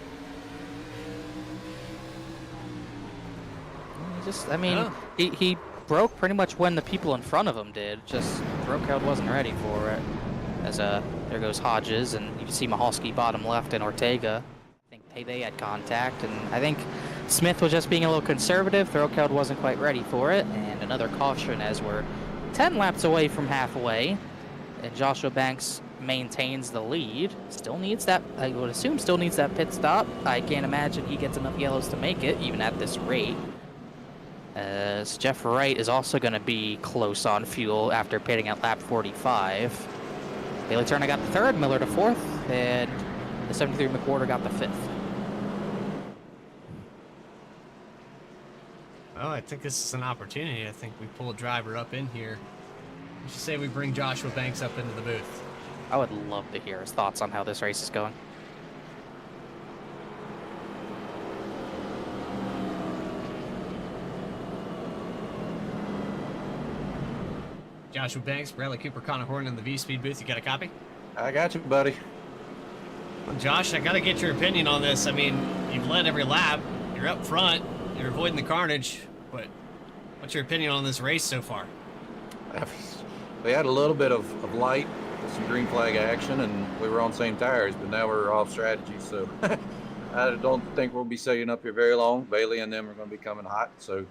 I mean, Oh. he broke pretty much when the people in front of him did. Just Brokeout wasn't ready for it. As there goes Hodges, and you can see Mahalski bottom left and Ortega. I think they had contact, and I think Smith was just being a little conservative. Brokeout wasn't quite ready for it, and another caution as we're 10 laps away from halfway, and Joshua Banks maintains the lead. Still needs that, I would assume, still needs that pit stop. I can't imagine he gets enough yellows to make it, even at this rate. As Jeff Wright is also going to be close on fuel after pitting at lap 45. Bailey Turner got the third, Miller to fourth, and the 73 McWhorter got the fifth. Well, I think this is an opportunity. I think we pull a driver up in here. You should say we bring Joshua Banks up into the booth. I would love to hear his thoughts on how this race is going. Joshua Banks, Bradley Cooper, Connor Horton in the V-Speed booth. You got a copy? I got you, buddy. Well, Josh, I got to get your opinion on this. I mean, you've led every lap. You're up front. You're avoiding the carnage. But what's your opinion on this race so far? We had a little bit of light, some green flag action, and we were on the same tires, but now we're off strategy. So I don't think we'll be staying up here very long. Bailey and them are going to be coming hot. So I'm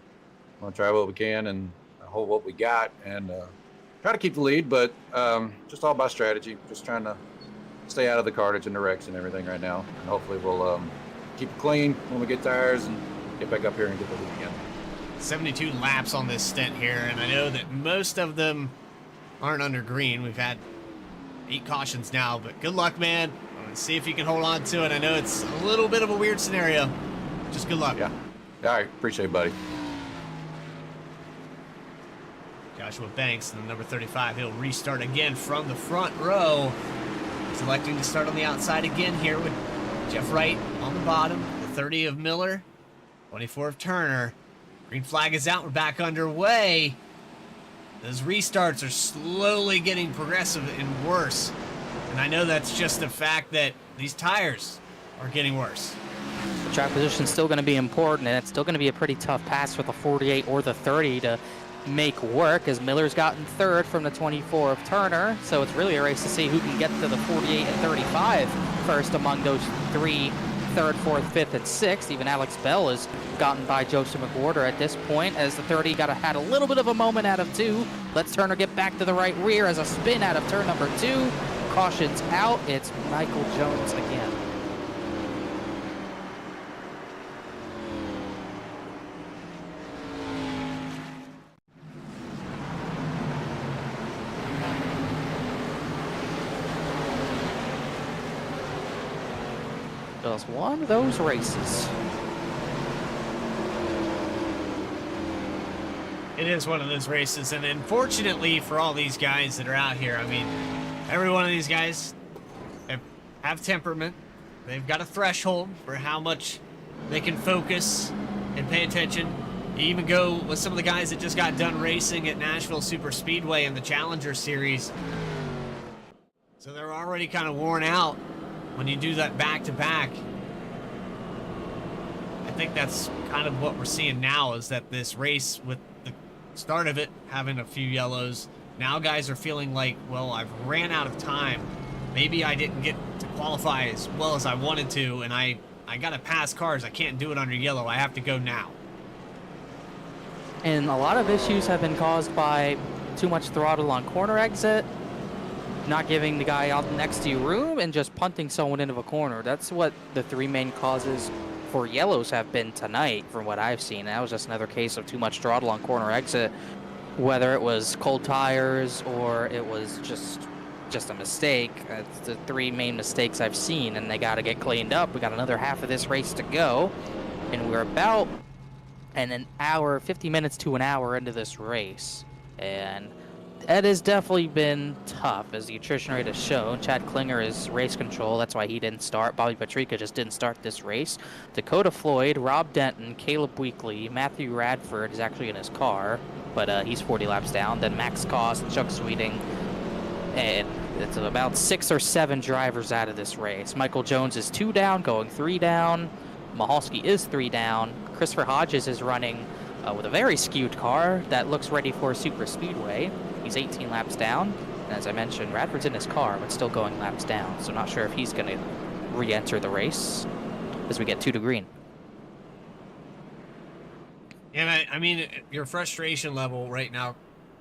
going to try what we can and hold what we got and try to keep the lead, but just all about strategy. Just trying to stay out of the cartage and the wrecks and everything right now. And hopefully we'll keep it clean when we get tires and get back up here and get the lead again. 72 laps on this stint here, and I know that most of them aren't under green. We've had 8 cautions now, but good luck, man. I'm gonna see if you can hold on to it. I know it's a little bit of a weird scenario. Just good luck. Yeah. All right. Appreciate it, buddy. Joshua Banks in the number 35. He'll restart again from the front row. He's electing to start on the outside again here with Jeff Wright on the bottom. The 30 of Miller, 24 of Turner. Green flag is out. We're back underway. Those restarts are slowly getting progressive and worse. And I know that's just the fact that these tires are getting worse. The track position is still going to be important, and it's still going to be a pretty tough pass with the 48 or the 30 to make work, as Miller's gotten third from the 24 of Turner. So it's really a race to see who can get to the 48 and 35 first among those 3, 3rd, 4th, 5th, and 6th. Even Alex Bell has gotten by Joseph McWhorter at this point, as the 30 had a little bit of a moment out of 2. Let's Turner get back to the right rear as a spin out of turn number 2. Caution's out. It's Michael Jones again. Just one of those races. It is one of those races, and unfortunately for all these guys that are out here, I mean, every one of these guys have temperament. They've got a threshold for how much they can focus and pay attention. You even go with some of the guys that just got done racing at Nashville Superspeedway in the Challenger Series. So they're already kind of worn out when you do that back-to-back. I think that's kind of what we're seeing now, is that this race, with the start of it having a few yellows, now guys are feeling like, well, I've ran out of time. Maybe I didn't get to qualify as well as I wanted to, and I got to pass cars. I can't do it under yellow. I have to go now. And a lot of issues have been caused by too much throttle on corner exit, not giving the guy out next to you room, and just punting someone into a corner. That's what the 3 main causes for yellows have been tonight, from what I've seen. That was just another case of too much throttle on corner exit, whether it was cold tires or it was just a mistake. It's the 3 main mistakes I've seen, and they got to get cleaned up. We got another half of this race to go, and we're about an hour, 50 minutes to an hour into this race, and it has definitely been tough, as the attrition rate has shown. Chad Klinger is race control. That's why he didn't start. Bobby Patrica just didn't start this race. Dakota Floyd, Rob Denton, Caleb Weekly, Matthew Radford is actually in his car, but he's 40 laps down. Then Max Koss and Chuck Sweeting. And it's about 6 or 7 drivers out of this race. Michael Jones is 2 down, going 3 down. Mahalski is 3 down. Christopher Hodges is running with a very skewed car that looks ready for a super speedway. He's 18 laps down. And as I mentioned, Radford's in his car, but still going laps down. So not sure if he's going to re-enter the race as we get 2 to green. Yeah, I mean, your frustration level right now,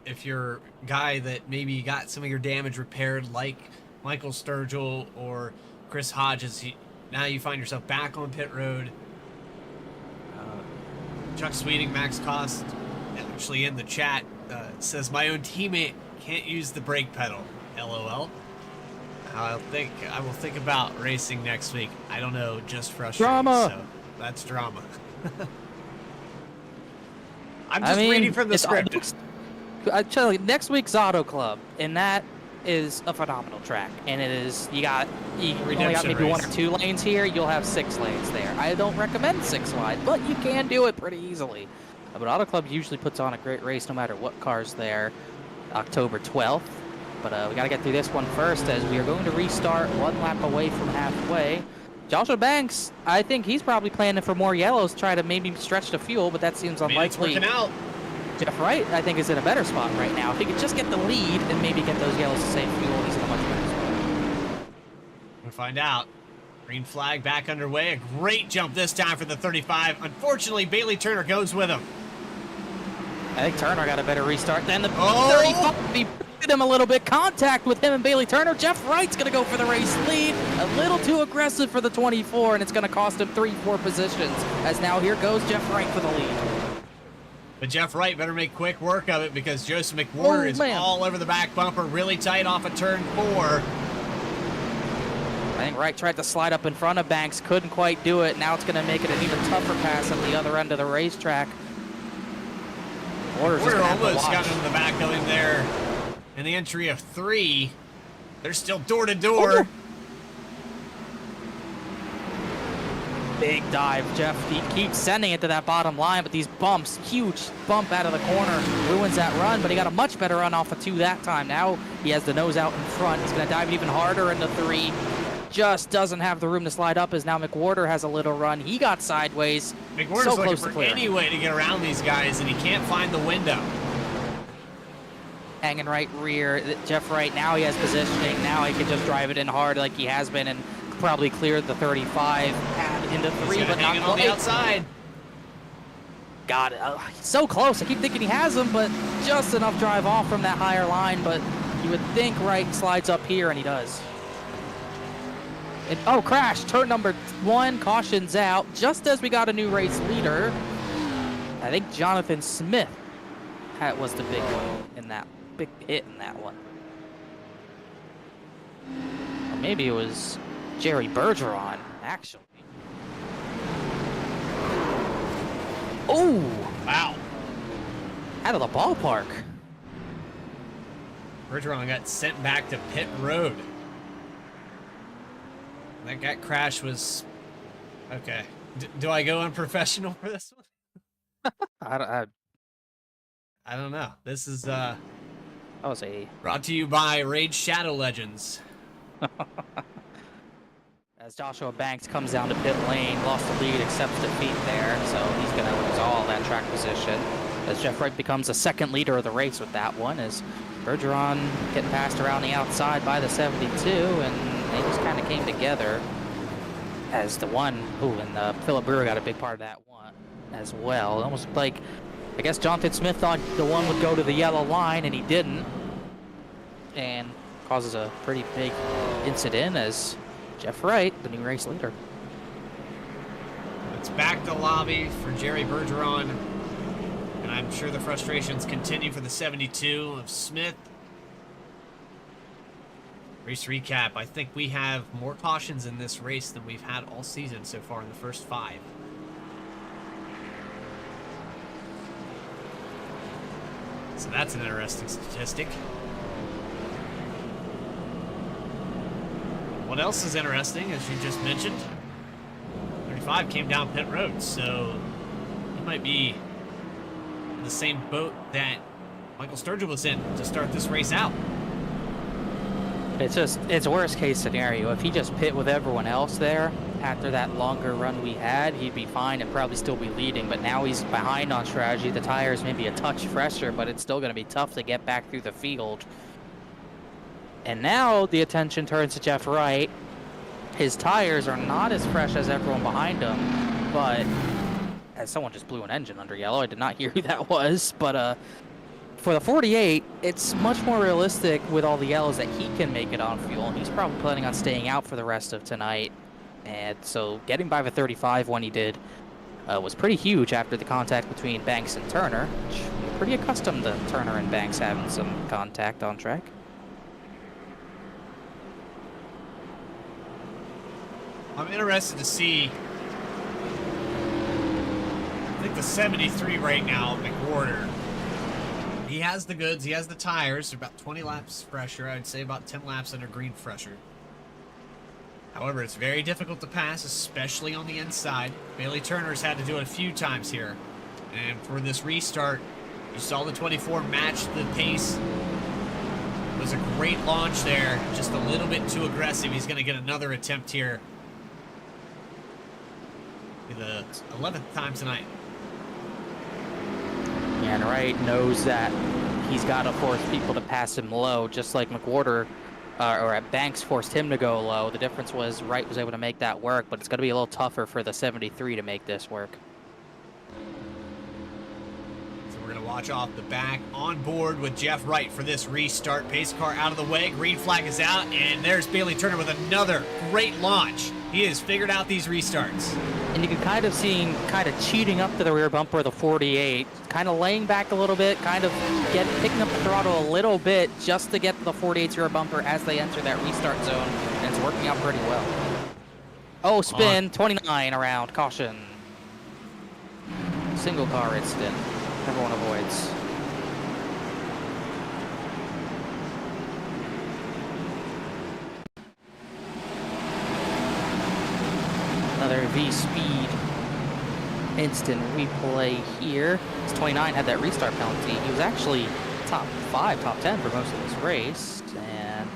if you're a guy that maybe got some of your damage repaired, like Michael Sturgill or Chris Hodges, now you find yourself back on pit road. Chuck Sweeting, Max Cost, actually in the chat, says, my own teammate can't use the brake pedal. LOL. I will think about racing next week. I don't know, just frustrating. Drama. So that's drama. I'm just reading from the script. I tell you, next week's Auto Club, and that is a phenomenal track. And it is, you only got maybe 1 or 2 lanes here. You'll have 6 lanes there. I don't recommend 6 wide, but you can do it pretty easily. But Auto Club usually puts on a great race no matter what car's there. October 12th. But we got to get through this one first, as we are going to restart 1 lap away from halfway. Joshua Banks, I think he's probably planning for more yellows, try to maybe stretch the fuel, but that seems unlikely. It's working out. Jeff Wright, I think, is in a better spot right now. If he could just get the lead and maybe get those yellows to save fuel, he's in a much better spot. We'll find out. Green flag back underway. A great jump this time for the 35. Unfortunately, Bailey Turner goes with him. I think Turner got a better restart than the 35. He beat him a little bit. Contact with him and Bailey Turner. Jeff Wright's going to go for the race lead. A little too aggressive for the 24, and it's going to cost him 3-4 positions. As now here goes Jeff Wright for the lead. But Jeff Wright better make quick work of it, because Joseph McWhorter is all over the back bumper, really tight off of turn 4. I think Wright tried to slide up in front of Banks, couldn't quite do it. Now it's going to make it an even tougher pass at the other end of the racetrack. McWhorter almost got into the back of him there in the entry of 3. They're still door to door. Big dive, Jeff. He keeps sending it to that bottom line, but these bumps, huge bump out of the corner, ruins that run, but he got a much better run off of 2 that time. Now he has the nose out in front. He's going to dive even harder into 3. Just doesn't have the room to slide up, as now McWhorter has a little run. He got sideways. McWhorter's so looking close to for clearing. any way to get around these guys, and he can't find the window. Hanging right rear. Jeff Wright, now he has positioning. Now he can just drive it in hard like he has been and probably cleared the 35 pad into 3, but not on the outside. Got it. So close. I keep thinking he has him, but just enough drive off from that higher line. But you would think Wright slides up here, and he does. And, oh, crash. Turn number 1, cautions out. Just as we got a new race leader, I think Jonathan Smith was the big one in that. Big hit in that one. Or maybe it was Jerry Bergeron, actually. Oh! Wow. Out of the ballpark. Bergeron got sent back to pit road. That crash was... Okay. Do I go unprofessional for this one? I don't know. This is That was a... brought to you by Rage Shadow Legends. As Joshua Banks comes down to pit lane, lost the lead, accepts defeat there, so he's going to lose all that track position. As Jeff Wright becomes the 2nd leader of the race with that one, as Bergeron getting passed around the outside by the 72, and they just kind of came together as the one. Ooh, and Philip Brewer got a big part of that one as well. Almost like, I guess Jonathan Smith thought the one would go to the yellow line, and he didn't. And causes a pretty big incident as Jeff Wright, the new race leader. It's back to lobby for Jerry Bergeron. And I'm sure the frustrations continue for the 72 of Smith. Race recap. I think we have more cautions in this race than we've had all season so far in the first 5. So that's an interesting statistic. What else is interesting, as you just mentioned? 35 came down pit road, so he might be in the same boat that Michael Sturgill was in to start this race out. It's worst case scenario. If he just pit with everyone else there after that longer run we had, he'd be fine and probably still be leading. But now he's behind on strategy. The tires may be a touch fresher, but it's still going to be tough to get back through the field. And now the attention turns to Jeff Wright. His tires are not as fresh as everyone behind him, but as someone just blew an engine under yellow, I did not hear who that was, but for the 48, it's much more realistic with all the yellows that he can make it on fuel, and he's probably planning on staying out for the rest of tonight. And so getting by the 35 when he did was pretty huge after the contact between Banks and Turner, which we're pretty accustomed to Turner and Banks having some contact on track. I'm interested to see. I think the 73 right now, McWhorter. He has the goods. He has the tires. They're about 20 laps fresher. I'd say about 10 laps under green fresher. However, it's very difficult to pass, especially on the inside. Bailey Turner's had to do it a few times here. And for this restart, you saw the 24 match the pace. It was a great launch there. Just a little bit too aggressive. He's going to get another attempt here. The 11th time tonight. And Wright knows that he's got to force people to pass him low, just like McWhorter or at Banks forced him to go low. The difference was Wright was able to make that work, but it's going to be a little tougher for the 73 to make this work. So we're going to watch off the back, on board with Jeff Wright for this restart. Pace car out of the way, green flag is out, and there's Bailey Turner with another great launch. He has figured out these restarts. And you can kind of see him kind of cheating up to the rear bumper of the 48, kind of laying back a little bit, kind of picking up the throttle a little bit just to get to the 48's rear bumper as they enter that restart zone, and it's working out pretty well. Oh, spin, 29 around, caution. Single car incident, everyone avoids. Another V-speed instant replay here. This 29 had that restart penalty. He was actually top 5, top 10 for most of this race. And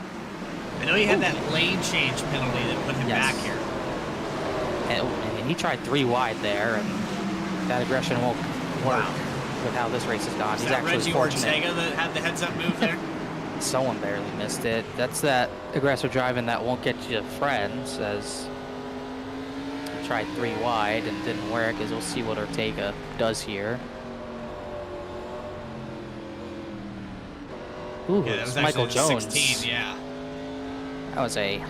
I know he had that lane change penalty that put him back here. And he tried 3 wide there, and that aggression won't work with how this race has gone. He's actually Reggie fortunate. Ortega that had the heads-up move there? Someone barely missed it. That's that aggressive driving that won't get you friends, as he tried 3 wide and didn't work, as we'll see what Ortega does here. Ooh, Yeah, that was Michael Jones. 16, yeah. That was a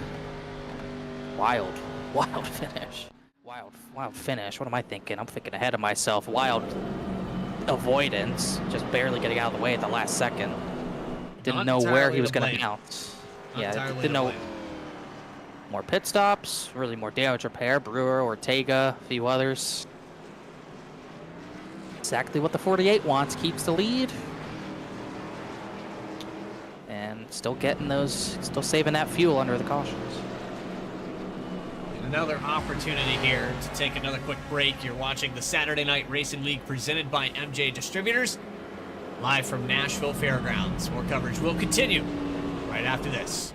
wild finish. Wild finish. What am I thinking? I'm thinking ahead of myself. Wild avoidance, just barely getting out of the way at the last second. Didn't know where he was going to bounce. Yeah, didn't know. More pit stops, really more damage repair. Brewer, Ortega, a few others. Exactly what the 48 wants. Keeps the lead. And still getting those, still saving that fuel under the cautions. Another opportunity here to take another quick break. You're watching the Saturday Night Racing League presented by M&J Distributors, live from Nashville Fairgrounds. More coverage will continue right after this.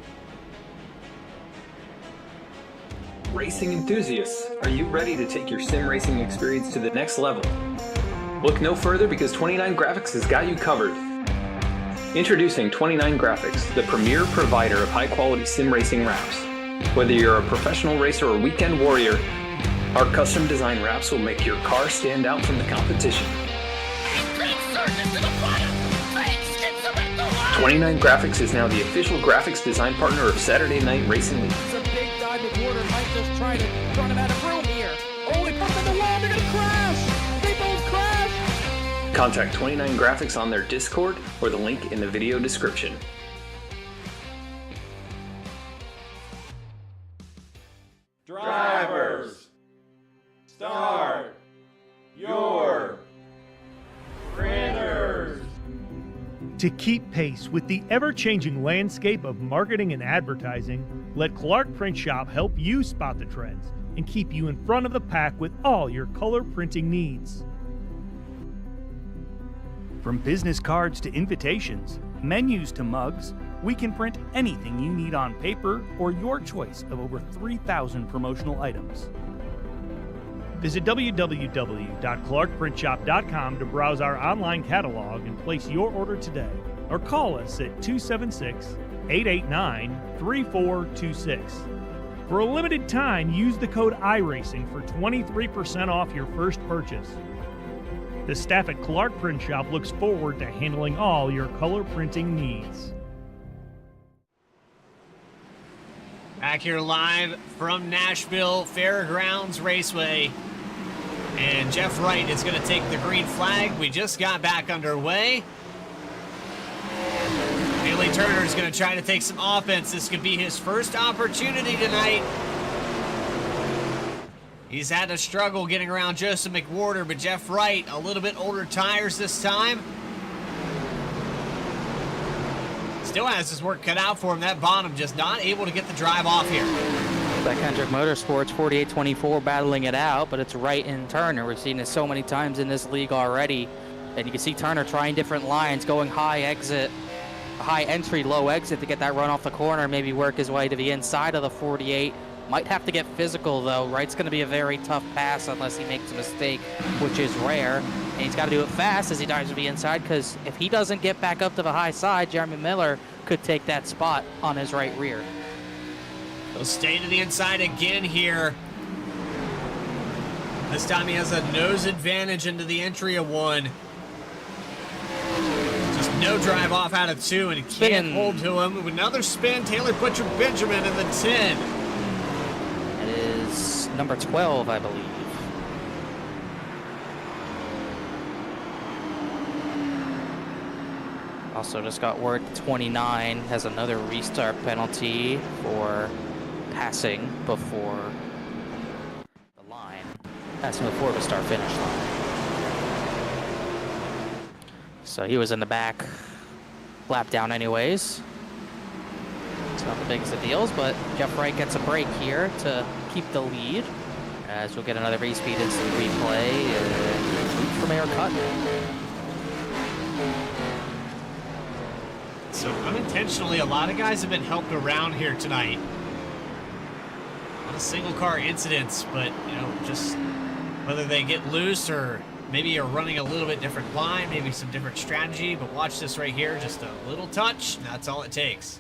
Racing enthusiasts, are you ready to take your sim racing experience to the next level? Look no further, because 29 Graphics has got you covered. Introducing 29 Graphics, the premier provider of high-quality sim racing wraps. Whether you're a professional racer or weekend warrior, our custom design wraps will make your car stand out from the competition. 29 Graphics is now the official graphics design partner of Saturday Night Racing League. It's a big dive. McWhorter might just try to run him out of room here. Oh, they put him in the wall. They're going to crash. They both crash. Contact 29 Graphics on their Discord or the link in the video description. Drivers, start your printers. To keep pace with the ever-changing landscape of marketing and advertising, let Clark Print Shop help you spot the trends and keep you in front of the pack with all your color printing needs. From business cards to invitations, menus to mugs, We can print anything you need on paper or your choice of over 3,000 promotional items. Visit www.clarkprintshop.com to browse our online catalog and place your order today, or call us at 276-889-3426. For a limited time, use the code iRacing for 23% off your first purchase. The staff at Clark Print Shop looks forward to handling all your color printing needs. Back here live from Nashville Fairgrounds Raceway. And Jeff Wright is going to take the green flag. We just got back underway. Bailey Turner is going to try to take some offense. This could be his first opportunity tonight. He's had a struggle getting around Joseph McWhorter, but Jeff Wright, a little bit older tires this time. Still has his work cut out for him. That bottom just not able to get the drive off here. That Kendrick Motorsports 48-24 battling it out, but it's Wright and Turner. We've seen this so many times in this league already. And you can see Turner trying different lines, going high exit, high entry, low exit to get that run off the corner, maybe work his way to the inside of the 48. Might have to get physical, though. Wright's going to be a very tough pass unless he makes a mistake, which is rare. And he's got to do it fast as he dives to the inside, because if he doesn't get back up to the high side, Jeremy Miller could take that spot on his right rear. He'll stay to the inside again here. This time he has a nose advantage into the entry of one. Just no drive off out of two, and he can't hold to him. With another spin, Taylor Butcher Benjamin in the 10. It is number 12, I believe. Also just got word 29 has another restart penalty for passing before the line. Passing before the start-finish line. So he was in the back, lap down anyways. It's not the biggest of deals, but Jeff Wright gets a break here to keep the lead. As we'll get another race speed instant replay from Eric Cutton. So unintentionally, a lot of guys have been helped around here tonight. A lot of single car incidents, but you know, just whether they get loose or maybe you're running a little bit different line, maybe some different strategy, but watch this right here, just a little touch, and that's all it takes.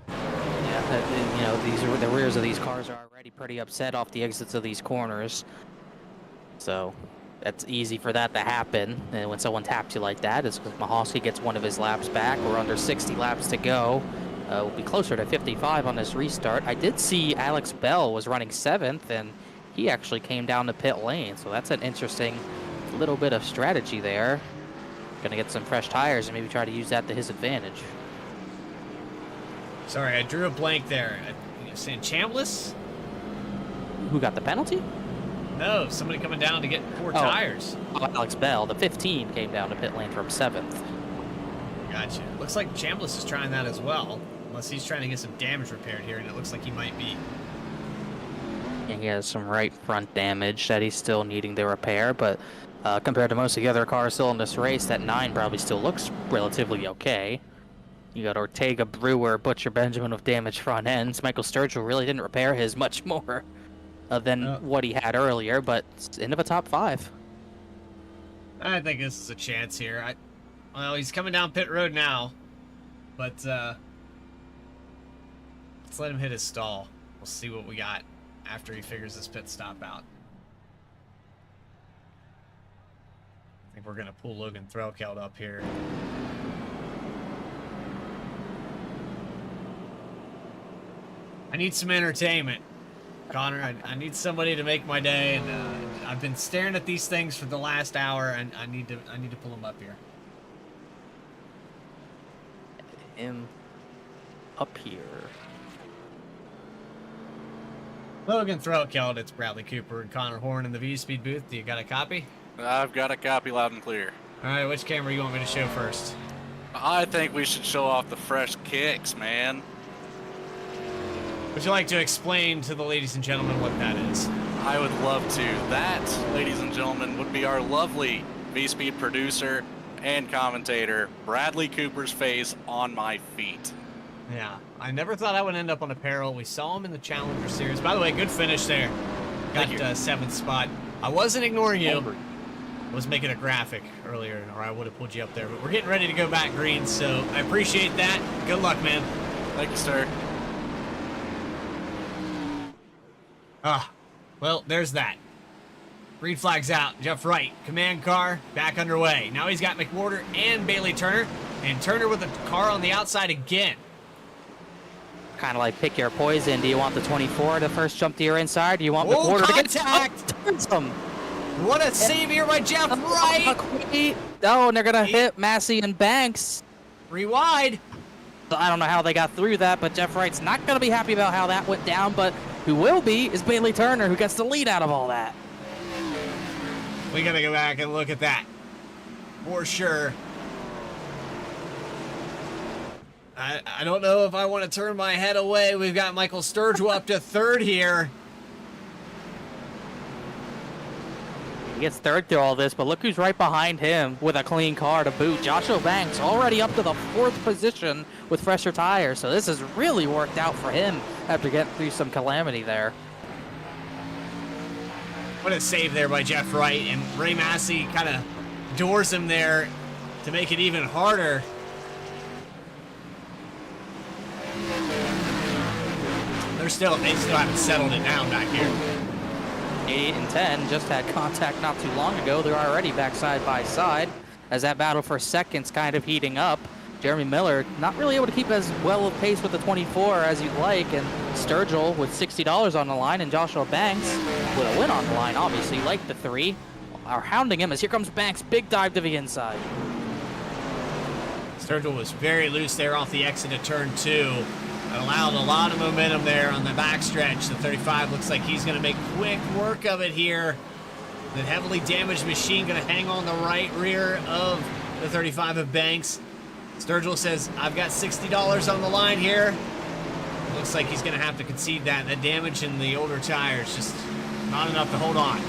Yeah, you know, the rears of these cars are already pretty upset off the exits of these corners. So that's easy for that to happen. And when someone taps you like that, it's because Mahalski gets one of his laps back. We're under 60 laps to go. We'll be closer to 55 on this restart. I did see Alex Bell was running 7th, and he actually came down to pit lane. So that's an interesting little bit of strategy there. Gonna get some fresh tires and maybe try to use that to his advantage. Sorry, I drew a blank there. You're saying Chambliss? Who got the penalty? No, somebody coming down to get 4 tires. Oh, Alex Bell, the 15, came down to pit lane from 7th. Gotcha. Looks like Chambliss is trying that as well. Unless he's trying to get some damage repaired here, and it looks like he might be. And he has some right front damage that he's still needing to repair, but compared to most of the other cars still in this race, that 9 probably still looks relatively okay. You got Ortega, Brewer, Butcher Benjamin with damaged front ends. Michael Sturgill really didn't repair his much more than what he had earlier, but it's into the top 5. I think this is a chance here. Well, he's coming down pit road now, but let's let him hit his stall. We'll see what we got after he figures this pit stop out. I think we're going to pull Logan Threlkeld up here. I need some entertainment, Connor. I need somebody to make my day, and I've been staring at these things for the last hour, and I need to pull them up here. Him up here. Logan Threlkeld, it's Bradley Cooper and Connor Horn in the V-Speed booth. Do you got a copy? I've got a copy loud and clear. All right, which camera you want me to show first? I think we should show off the fresh kicks, man. Would you like to explain to the ladies and gentlemen what that is? I would love to. That, ladies and gentlemen, would be our lovely V-Speed producer, and commentator Bradley Cooper's face on my feet. Yeah, I never thought I would end up on apparel. We saw him in the Challenger Series. By the way, good finish there. Got 7th spot. I wasn't ignoring you. I was making a graphic earlier, or I would have pulled you up there. But we're getting ready to go back green, so I appreciate that. Good luck, man. Thank you, sir. Well, there's that. Green flag's out. Jeff Wright, command car, back underway. Now he's got McWhorter and Bailey Turner, and Turner with the car on the outside again. Kind of like pick your poison. Do you want the 24 to first jump to your inside? Do you want McWhorter to get contact? Him? What a save here by Jeff Wright. Oh, and they're going to hit Massey and Banks. 3 wide. I don't know how they got through that, but Jeff Wright's not going to be happy about how that went down, but who will be is Bailey Turner, who gets the lead out of all that. We got to go back and look at that for sure. I don't know if I want to turn my head away. We've got Michael Sturgill up to 3rd here. He gets 3rd through all this, but look who's right behind him with a clean car to boot. Joshua Banks already up to the 4th position with fresher tires, so this has really worked out for him after getting through some calamity there. What a save there by Jeff Wright, and Ray Massey kind of doors him there to make it even harder. They still haven't settled it down back here. 8 and 10 just had contact not too long ago. They're already back side by side as that battle for seconds kind of heating up. Jeremy Miller not really able to keep as well of pace with the 24 as you'd like, and Sturgill with $60 on the line, and Joshua Banks with a win on the line, obviously, like the 3, are hounding him as here comes Banks, big dive to the inside. Sturgill was very loose there off the exit of turn 2. It allowed a lot of momentum there on the backstretch. The 35 looks like he's going to make quick work of it here. The heavily damaged machine going to hang on the right rear of the 35 of Banks. Sturgill says, I've got $60 on the line here. Looks like he's going to have to concede that. The damage in the older tires just not enough to hold on.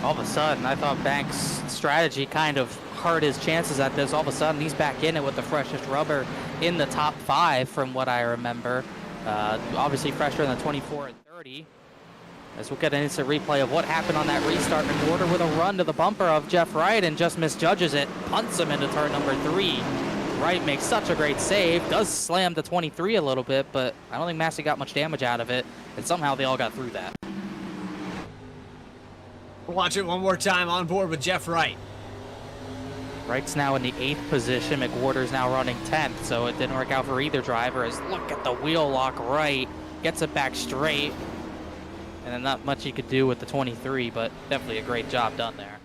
All of a sudden, I thought Banks' strategy kind of hurt his chances at this. All of a sudden, he's back in it with the freshest rubber in the top 5 from what I remember. Obviously fresher than the 24 and 30. As we'll get an instant replay of what happened on that restart. McWhorter with a run to the bumper of Jeff Wright and just misjudges it. Punts him into turn number 3. Wright makes such a great save. Does slam the 23 a little bit, but I don't think Massey got much damage out of it. And somehow they all got through that. We'll watch it one more time on board with Jeff Wright. Wright's now in the 8th position. McWhorter's now running 10th, so it didn't work out for either driver. As look at the wheel lock right. Gets it back straight. And then not much he could do with the 23, but definitely a great job done there.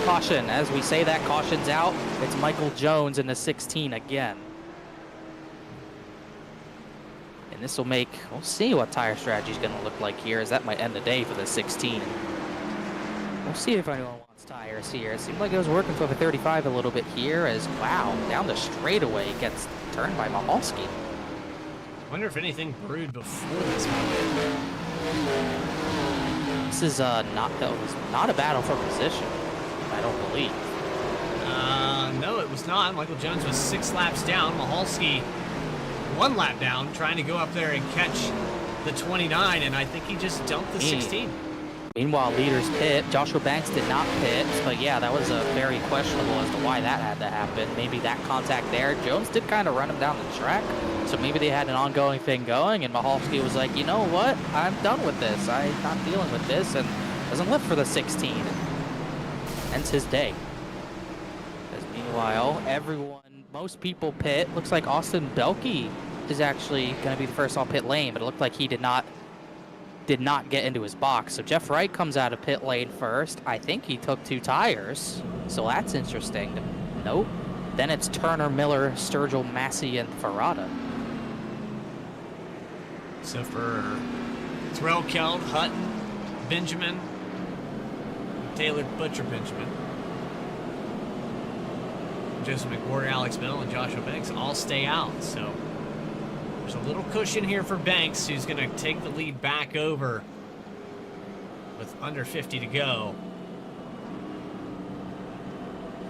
Caution. As we say that, caution's out. It's Michael Jones in the 16 again. And this will make, we'll see what tire strategy is going to look like here, as that might end the day for the 16. We'll see if anyone wants tires here. It seemed like it was working for the 35 a little bit here, as wow, down the straightaway gets turned by Mahalski. Wonder if anything brewed before this moment. This is not a battle for position, I don't believe. No, it was not. Michael Jones was 6 laps down. Mahalski 1 lap down, trying to go up there and catch the 29, and I think he just dumped the 16. Meanwhile, leaders pit. Joshua Banks did not pit, but yeah, that was very questionable as to why that had to happen. Maybe that contact there. Jones did kind of run him down the track, so maybe they had an ongoing thing going, and Mahalski was like, you know what? I'm done with this. I'm not dealing with this, and doesn't live for the 16. Ends his day. As meanwhile, most people pit. Looks like Austin Belke is actually going to be the first on pit lane, but it looked like he did not get into his box. So Jeff Wright comes out of pit lane first. I think he took 2 tires, so that's interesting. Nope. Then it's Turner, Miller, Sturgill, Massey, and Ferrata. So for Terrell Keld, Hutton, Benjamin, Taylor Butcher Benjamin, Joseph McWhorter, Alex Middle, and Joshua Banks all stay out. So there's a little cushion here for Banks, who's going to take the lead back over with under 50 to go.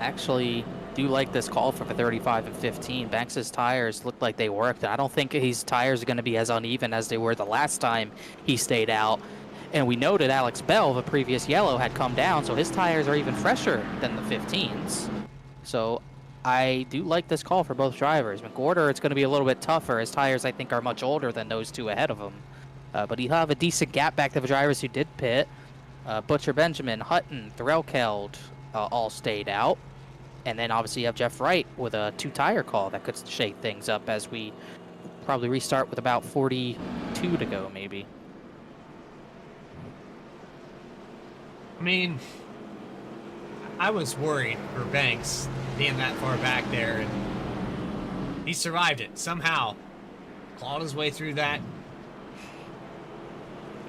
actually do like this call for the 35 and 15. Banks's tires looked like they worked. I don't think his tires are going to be as uneven as they were the last time he stayed out. And we noted Alex Bell, the previous yellow, had come down, so his tires are even fresher than the 15s. So I do like this call for both drivers. McWhorter, it's going to be a little bit tougher. His tires, I think, are much older than those two ahead of him. But he'll have a decent gap back to the drivers who did pit. Butcher Benjamin, Hutton, Threlkeld all stayed out. And then obviously you have Jeff Wright with a 2-tire call that could shake things up as we probably restart with about 42 to go, maybe. I mean, I was worried for Banks being that far back there, and he survived it somehow. Clawed his way through that.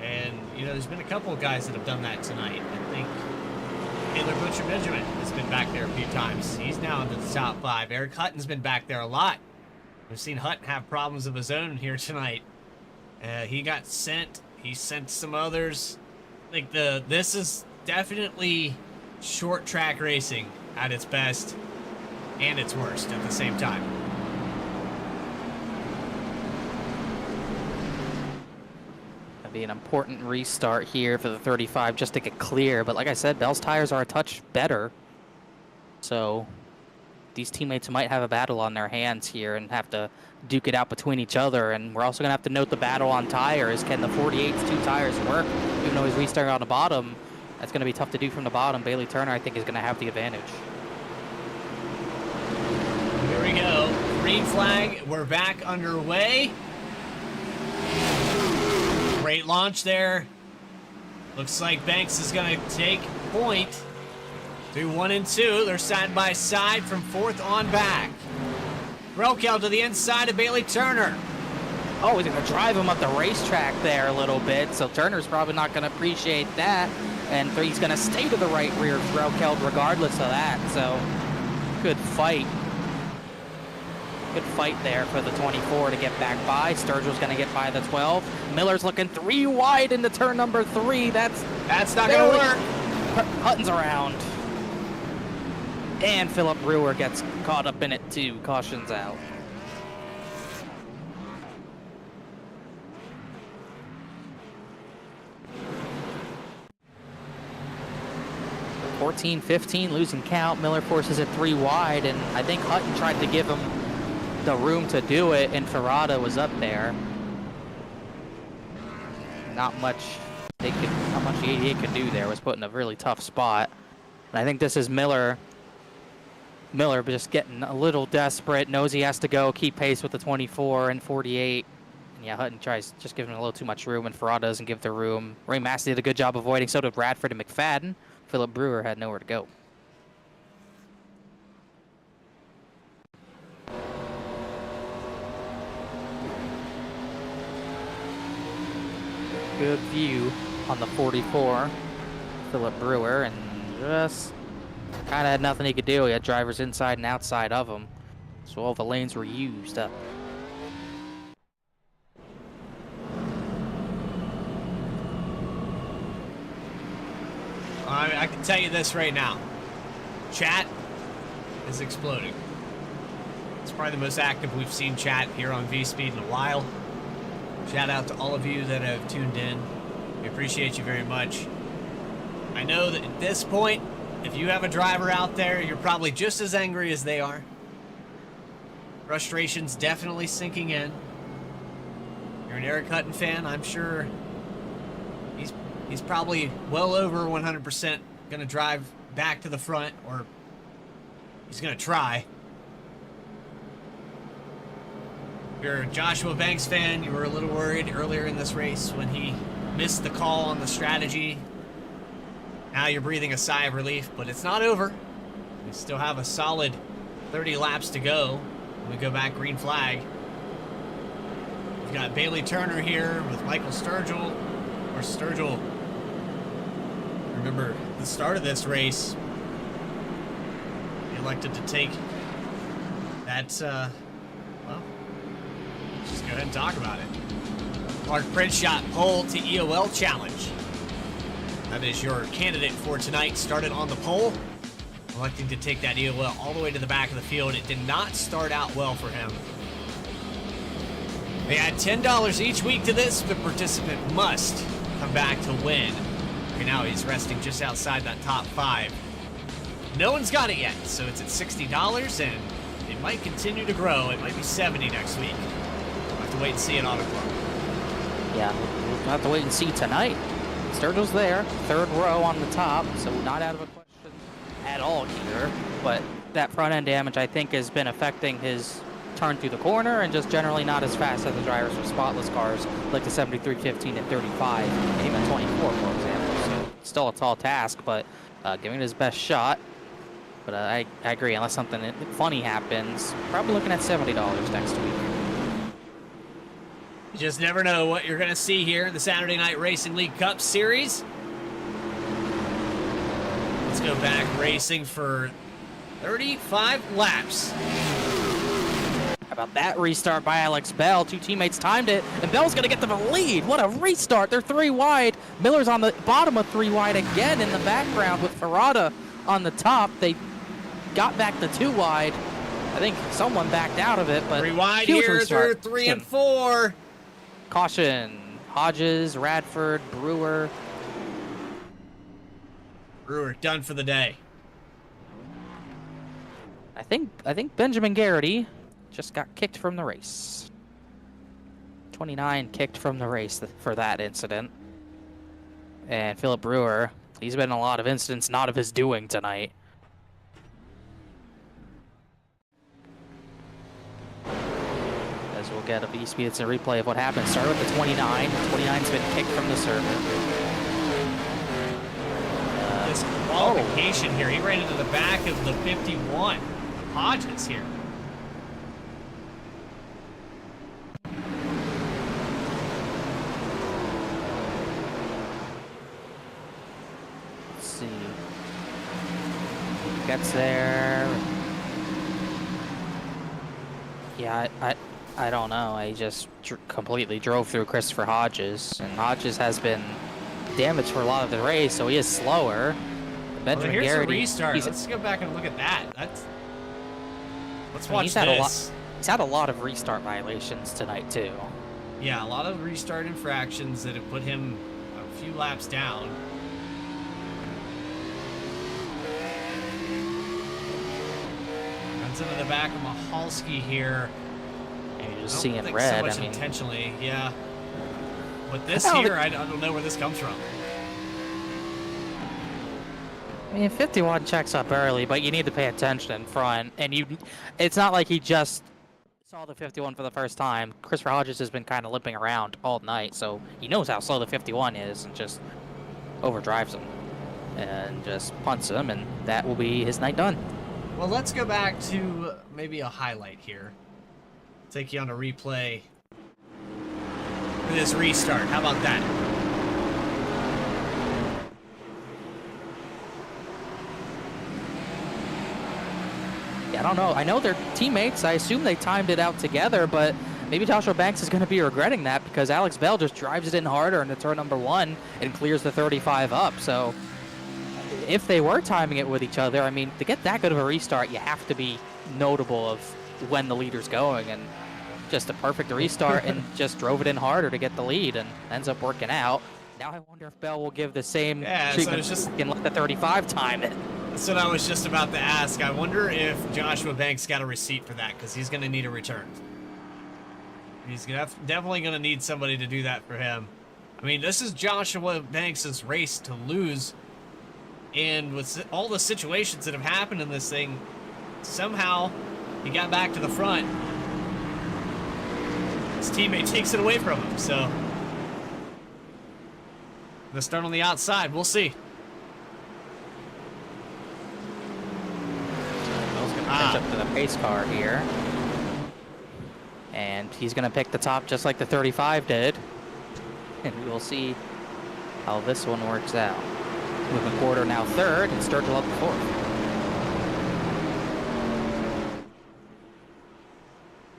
And, you know, there's been a couple of guys that have done that tonight. I think Taylor Butcher Benjamin has been back there a few times. He's now into the top 5. Eric Hutton's been back there a lot. We've seen Hutton have problems of his own here tonight. He got sent. He sent some others. I think this is definitely short track racing at its best and its worst at the same time. Be an important restart here for the 35 just to get clear, but like I said, Bell's tires are a touch better, so these teammates might have a battle on their hands here and have to duke it out between each other. And we're also gonna have to note the battle on tires. Can the 48's 2 tires work? Even though he's restarting on the bottom, that's gonna be tough to do from the bottom. Bailey Turner, I think, is gonna have the advantage. Here we go, green flag, we're back underway. Great launch there. Looks like Banks is going to take point through 1 and 2. They're side by side from 4th on back. Threlkeld to the inside of Bailey Turner. Oh, he's going to drive him up the racetrack there a little bit, so Turner's probably not going to appreciate that. And he's going to stay to the right rear of Threlkeld regardless of that, so good fight. Good fight there for the 24 to get back by. Sturgill's going to get by the 12. Miller's looking 3 wide into turn number 3. That's not going to work. Hutton's around. And Philip Brewer gets caught up in it too. Caution's out. (14-15) losing count. Miller forces it 3 wide, and I think Hutton tried to give him the room to do it, and Ferrada was up there. Not much the 88 could do there. Was put in a really tough spot. And I think this is Miller just getting a little desperate, knows he has to go keep pace with the 24 and 48. And yeah, Hutton tries just giving him a little too much room, and Ferrada doesn't give the room. Ray Massey did a good job avoiding, so did Radford and McFadden. Philip Brewer had nowhere to go. Good view on the 44, Philip Brewer, and just kind of had nothing he could do. He had drivers inside and outside of him, so all the lanes were used up. I can tell you this right now. Chat is exploding. It's probably the most active we've seen chat here on V-Speed in a while. Shout out to all of you that have tuned in. We appreciate you very much. I know that at this point, if you have a driver out there, you're probably just as angry as they are. Frustration's definitely sinking in. You're an Eric Hutton fan, I'm sure he's probably well over 100% going to drive back to the front, or he's going to try. If you're a Joshua Banks fan, you were a little worried earlier in this race when he missed the call on the strategy. Now you're breathing a sigh of relief, but it's not over. We still have a solid 30 laps to go when we go back green flag. We've got Bailey Turner here with Michael Sturgill. Or Sturgill, remember the start of this race, he elected to take that, well, let's just go ahead and talk about it. Clark Prinshot pole to EOL challenge. That is your candidate for tonight. Started on the pole. electing to take that EOL all the way to the back of the field. It did not start out well for him. They add $10 each week to this. The participant must come back to win. Okay, now he's resting just outside that top 5. No one's got it yet, so it's at $60, and it might continue to grow. It might be $70 next week. We'll have to wait and see at Auto Club. Yeah, we'll have to wait and see tonight. Sturgill's there, 3rd row on the top, so not out of a question at all here. But that front end damage, I think, has been affecting his turn through the corner and just generally not as fast as the drivers with spotless cars like the 73, 15, and 35, and even 24, for example. So still a tall task, but giving it his best shot. But I agree, unless something funny happens, probably looking at $70 next week. You just never know what you're going to see here in the Saturday Night Racing League Cup Series. Let's go back racing for 35 laps. How about that restart by Alex Bell? 2 teammates timed it, and Bell's going to get them a lead. What a restart. They're 3 wide. Miller's on the bottom of 3 wide again in the background with Ferrata on the top. They got back to 2 wide. I think someone backed out of it, but 3 wide huge here. restart. They're 3 and 4. Caution. Hodges, Radford, Brewer. Brewer done for the day. I think Benjamin Garrity just got kicked from the race. 29 kicked from the race for that incident. And Philip Brewer, he's been in a lot of incidents not of his doing tonight. As we'll get a V-speed, it's a replay of what happened. Started with the 29. 29's been kicked from the circuit. Disqualification here. He ran into the back of the 51. Hodges here. Let's see. Gets there. Yeah, I don't know. I just completely drove through Christopher Hodges, and Hodges has been damaged for a lot of the race, so he is slower. Benjamin Here's Garrity, the restart. Let's go back and look at that. Let's watch he's this. He's had a lot of restart violations tonight, too. Yeah, a lot of restart infractions that have put him a few laps down. Runs into the back of Mahalski here. And you're just I don't seeing think red. so much I mean, intentionally, yeah. But this here, I don't know where this comes from. I mean, 51 checks up early, but you need to pay attention in front. And it's not like he just saw the 51 for the first time. Christopher Hodges has been kind of limping around all night, so he knows how slow the 51 is and just overdrives him and just punts him, and that will be his night done. Well, let's go back to maybe a highlight here. Take you on a replay for this restart. How about that? Yeah, I don't know. I know they're teammates. I assume they timed it out together, but maybe Joshua Banks is going to be regretting that because Alex Bell just drives it in harder into turn number 1 and clears the 35 up. So if they were timing it with each other, I mean, to get that good of a restart, you have to be notable of when the leader's going, and just a perfect restart and just drove it in harder to get the lead and ends up working out. Now I wonder if Bell will give the same treatment and let the 35 time it. That's what I was just about to ask. I wonder if Joshua Banks got a receipt for that, because he's going to need a return. He's definitely going to need somebody to do that for him. I mean, this is Joshua Banks' race to lose, and with all the situations that have happened in this thing, somehow he got back to the front. His teammate takes it away from him, so gonna start on the outside. We'll see. Bell's gonna catch up to the pace car here, and he's gonna pick the top just like the 35 did, and we will see how this one works out. Moving quarter now 3rd, and Sturgill up 4th.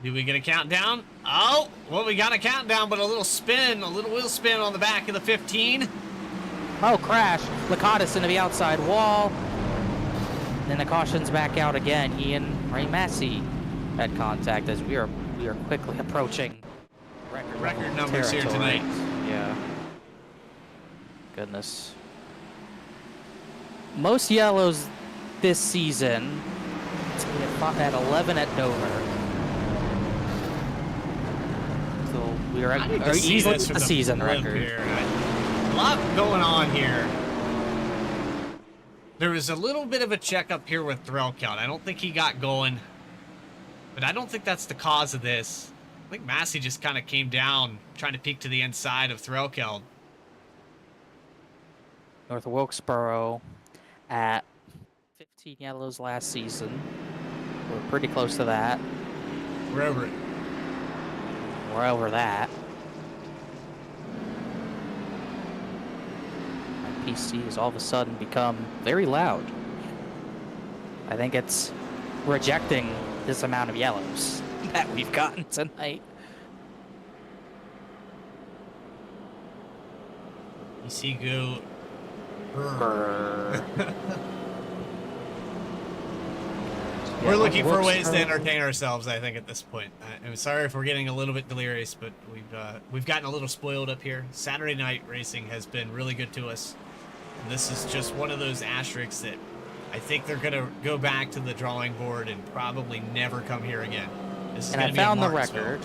Do we get a countdown? Oh, well, we got a countdown, but a little spin, a little wheel spin on the back of the 15. Oh, crash. Lakatos into the outside wall. then the caution's back out again. He and Ray Massey had contact as we are quickly approaching Record numbers here tonight. Yeah. Goodness. Most yellows this season at 11 at Dover. So we are at easily a season record. Here. A lot going on here. There was a little bit of a checkup here with thrill count. I don't think he got going, but I don't think that's the cause of this. I think Massey just kind of came down trying to peek to the inside of thrill count. North Wilkesboro at 15 yellows last season. We're pretty close to that. We're over it. We're over that. My PC has all of a sudden become very loud. I think it's rejecting this amount of yellows that we've gotten tonight. You see go. We're looking for ways to entertain ourselves, I think, at this point. I'm sorry if we're getting a little bit delirious, but we've gotten a little spoiled up here. Saturday night racing has been really good to us, and this is just one of those asterisks that I think they're gonna go back to the drawing board and probably never come here again. This is and I found the record.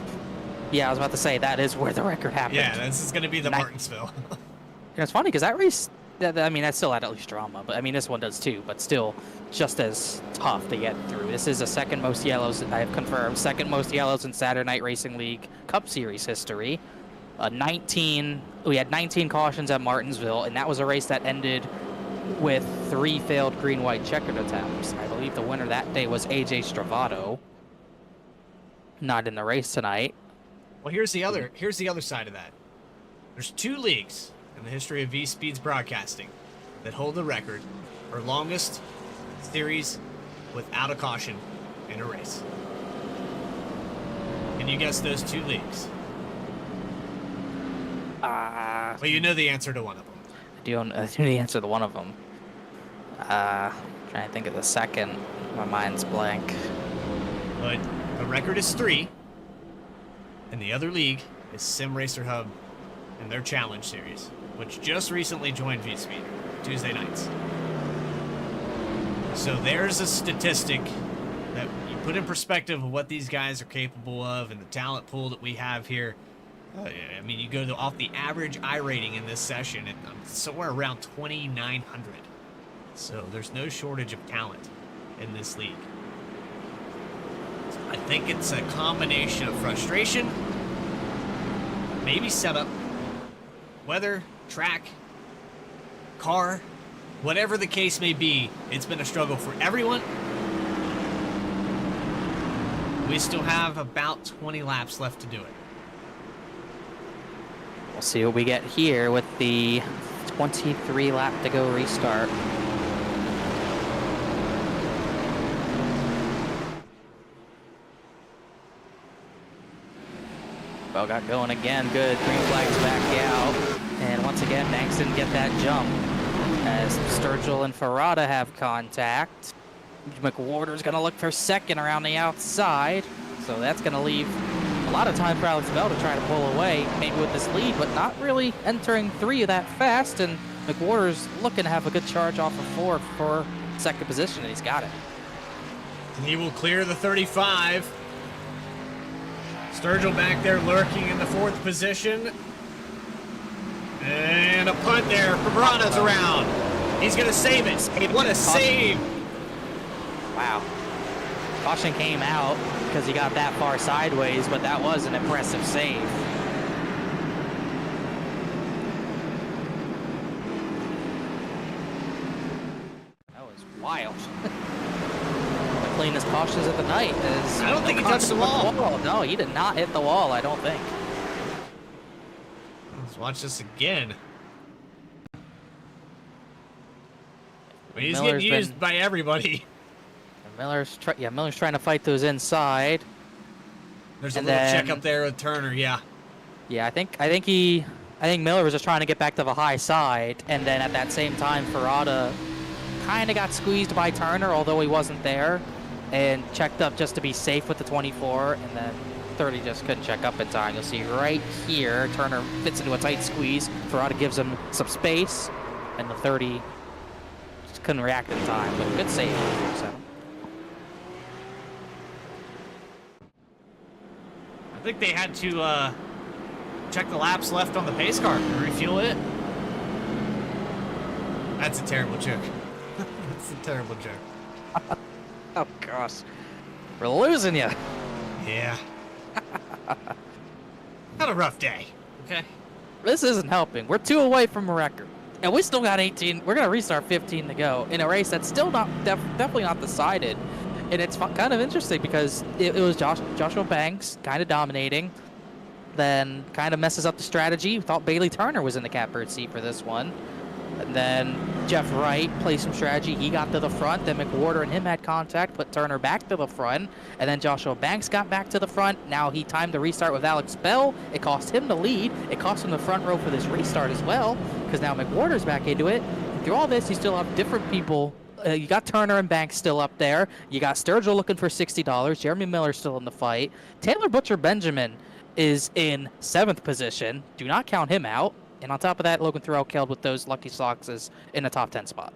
Yeah, I was about to say that is where the record happened. Yeah, this is gonna be the Martinsville. And it's funny because that race, I mean, that still had at least drama, but I mean, this one does too, but still just as tough to get through. This is the second most yellows, I have confirmed, second most yellows in Saturday Night Racing League Cup Series history. We had 19 cautions at Martinsville, and that was a race that ended with 3 failed green-white checkered attempts. I believe the winner that day was AJ Stravato. Not in the race tonight. Well, here's the other side of that. There's 2 leagues in the history of V-Speed's broadcasting that hold the record for longest series without a caution in a race. Can you guess those 2 leagues? Well, you know the answer to one of them. I do the answer to one of them. Trying to think of the second. My mind's blank. But the record is 3, and the other league is Sim Racer Hub and their Challenge Series, which just recently joined V-Speed Tuesday nights. So there's a statistic that you put in perspective of what these guys are capable of and the talent pool that we have here. I mean, you go off the average I rating in this session, and somewhere around 2,900. So there's no shortage of talent in this league. I think it's a combination of frustration, maybe setup, weather, track, car, whatever the case may be. It's been a struggle for everyone. We still have about 20 laps left to do it. We'll see what we get here with the 23 lap to go restart. Well, got going again. Good. Green flag's back out. And once again, Banks didn't get that jump. As Sturgill and Ferrata have contact. McWhorter's going to look for second around the outside. So that's going to leave a lot of time for Alex Bell to try to pull away, maybe with this lead, but not really entering 3 that fast. And McWhorter's looking to have a good charge off of 4 for second position, and he's got it. And he will clear the 35. Sturgill back there lurking in the 4th position. And a punt there. Cabrera's around. He's going to save it. What a save. Wow. Caution came out because he got that far sideways, but that was an impressive save. That was wild. The cleanest cautions of the night. I don't think he touched the wall. No, he did not hit the wall, I don't think. Let's watch this again. But he's getting used by everybody. Miller's trying to fight those inside. There's a little check up there with Turner, yeah. Yeah, I think Miller was just trying to get back to the high side, and then at that same time, Ferrata kind of got squeezed by Turner, although he wasn't there, and checked up just to be safe with the 24, and then 30 just couldn't check up in time. You'll see right here, Turner fits into a tight squeeze. Ferrata gives him some space, and the 30 just couldn't react in time, but good save. So. I think they had to check the laps left on the pace car and refuel it. That's a terrible joke. That's a terrible joke. Oh gosh, we're losing you. Yeah. Had a rough day. Okay. This isn't helping. We're 2 away from a record, and we still got 18. We're gonna restart 15 to go in a race that's still not definitely not decided. And it's kind of interesting because it was Joshua Banks kind of dominating, then kind of messes up the strategy. We thought Bailey Turner was in the catbird seat for this one. And then Jeff Wright played some strategy. He got to the front. Then McWhorter and him had contact, put Turner back to the front. And then Joshua Banks got back to the front. Now he timed the restart with Alex Bell. It cost him the lead. It cost him the front row for this restart as well, because now McWhorter's back into it. And through all this, you still have different people. You got Turner and Banks still up there. You got Sturgill looking for $60. Jeremy Miller still in the fight. Taylor Butcher Benjamin is in 7th position. Do not count him out. And on top of that, Logan Thurell killed with those lucky socks is in the top 10 spot.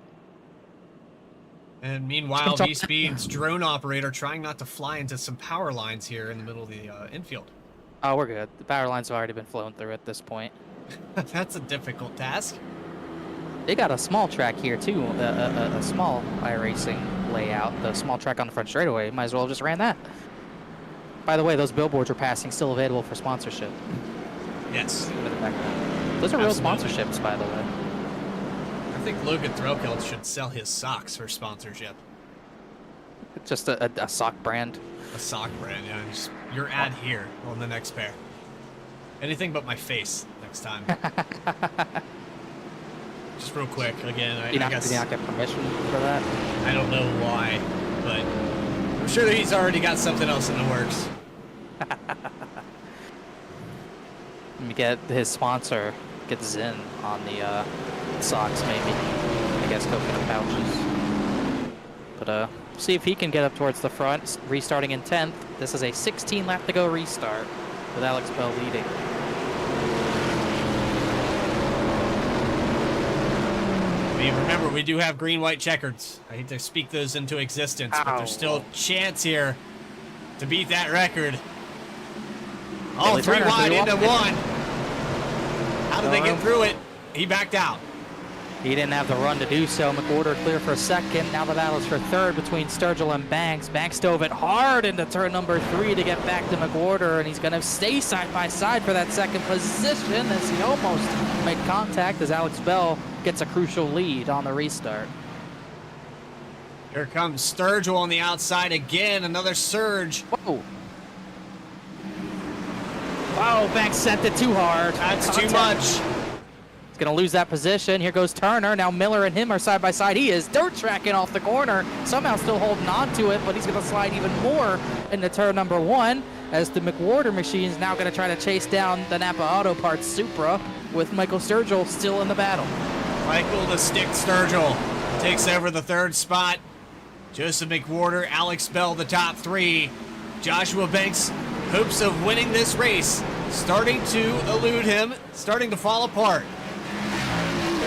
And meanwhile, V-Speed's drone operator trying not to fly into some power lines here in the middle of the infield. Oh, we're good. The power lines have already been flown through at this point. That's a difficult task. They got a small track here, too. A small iRacing layout. The small track on the front straightaway. Might as well have just ran that. By the way, those billboards are passing, still available for sponsorship. Yes. Those are Absolutely. real sponsorships, by the way. I think Logan Throwkill should sell his socks for sponsorship. It's just a sock brand. A sock brand, yeah. Just your ad here on the next pair. Anything but my face next time. Just real quick, again, I guess... Did you not get permission for that? I don't know why, but I'm sure that he's already got something else in the works. Let me get his sponsor, get Zinn on the socks, maybe. I guess coconut pouches. But see if he can get up towards the front, restarting in 10th. This is a 16 lap to go restart with Alex Bell leading. I mean, remember, we do have green-white checkers. I hate to speak those into existence, but there's still a chance here to beat that record. Oh, 3 wide into 1. How did they get through it? He backed out. He didn't have the run to do so. McWhorter clear for 2nd. Now the battle's for 3rd between Sturgill and Banks. Banks dove it hard into turn number 3 to get back to McWhorter, and he's going to stay side by side for that 2nd position as he almost made contact as Alex Bell gets a crucial lead on the restart. Here comes Sturgill on the outside again. Another surge. Whoa. Oh, Banks sent it too hard. That's too much. He's going to lose that position. Here goes Turner. Now Miller and him are side by side. He is dirt tracking off the corner. Somehow still holding on to it, but he's going to slide even more into turn number 1 as the McWhorter machine is now going to try to chase down the Napa Auto Parts Supra with Michael Sturgill still in the battle. Michael the Stick Sturgill takes over the 3rd spot. Joseph McWhorter, Alex Bell, the top 3. Joshua Banks' hopes of winning this race starting to elude him, starting to fall apart.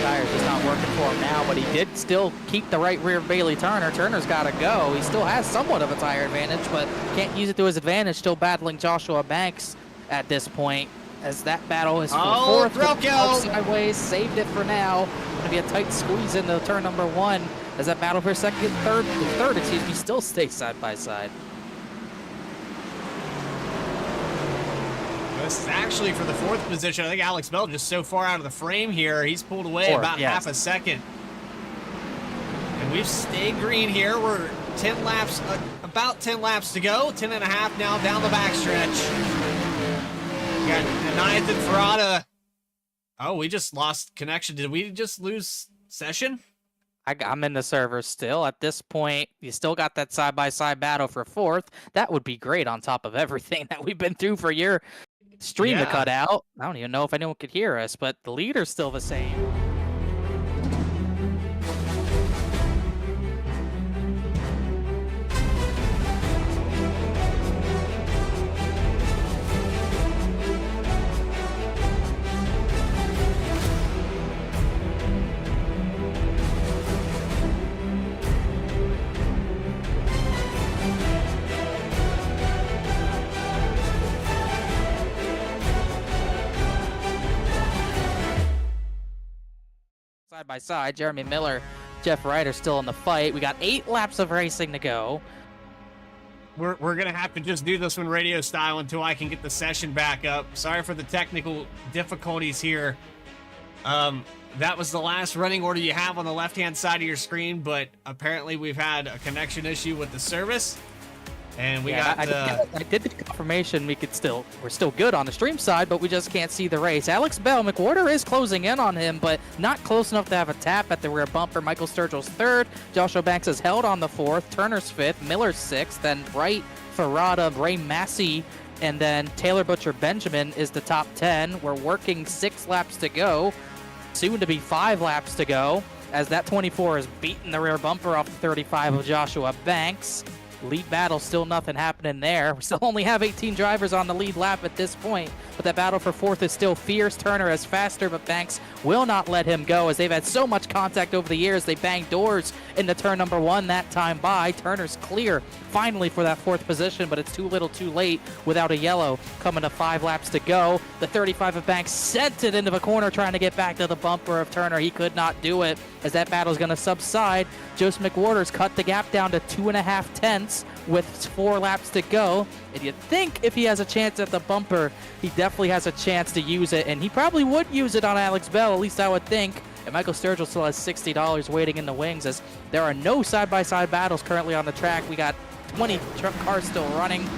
Tires just not working for him now, but he did still keep the right rear of Bailey Turner. Turner's got to go. He still has somewhat of a tire advantage, but can't use it to his advantage. Still battling Joshua Banks at this point, as that battle is for 4th. Sideways, saved it for now. Going to be a tight squeeze into turn number 1 as that battle for 2nd, 3rd, still stays side by side. This is actually for the 4th position. I think Alex Bell just so far out of the frame here. He's pulled away about half a second. And we've stayed green here. We're 10 laps, about 10 laps to go. 10 and a half now down the backstretch. We got 9th and Ferrata. Oh, we just lost connection. Did we just lose session? I'm in the server still. At this point, you still got that side-by-side battle for 4th. That would be great on top of everything that we've been through for your stream to cut out. I don't even know if anyone could hear us, but the leader's still the same. by side. Jeremy Miller, Jeff Wright are still in the fight. We got 8 laps of racing to go. We're going to have to just do this one radio style until I can get the session back up. Sorry for the technical difficulties here. That was the last running order you have on the left-hand side of your screen, but apparently we've had a connection issue with the service. And we got I did the confirmation we're still good on the stream side, but we just can't see the race. Alex Bell, McWhorter is closing in on him, but not close enough to have a tap at the rear bumper. Michael Sturgill's 3rd. Joshua Banks is held on the 4th. Turner's 5th. Miller's 6th. Then Wright, Ferrata, Ray Massey, and then Taylor Butcher Benjamin is the top 10. We're working 6 laps to go. Soon to be 5 laps to go, as that 24 is beating the rear bumper off the 35 of Joshua Banks. Lead battle, still nothing happening there. We still only have 18 drivers on the lead lap at this point, but that battle for 4th is still fierce. Turner is faster, but Banks will not let him go, as they've had so much contact over the years. They banged doors into turn number 1 that time by. Turner's clear finally for that 4th position, but it's too little too late without a yellow. Coming to 5 laps to go. The 35 of Banks sent it into the corner, trying to get back to the bumper of Turner. He could not do it, as that battle is going to subside. Joseph McWhorter's cut the gap down to 2.5 tenths with 4 laps to go. And you'd think if he has a chance at the bumper, he definitely has a chance to use it, and he probably would use it on Alex Bell, at least I would think. And Michael Sturgill still has $60 waiting in the wings, as there are no side-by-side battles currently on the track. We got 20 truck cars still running.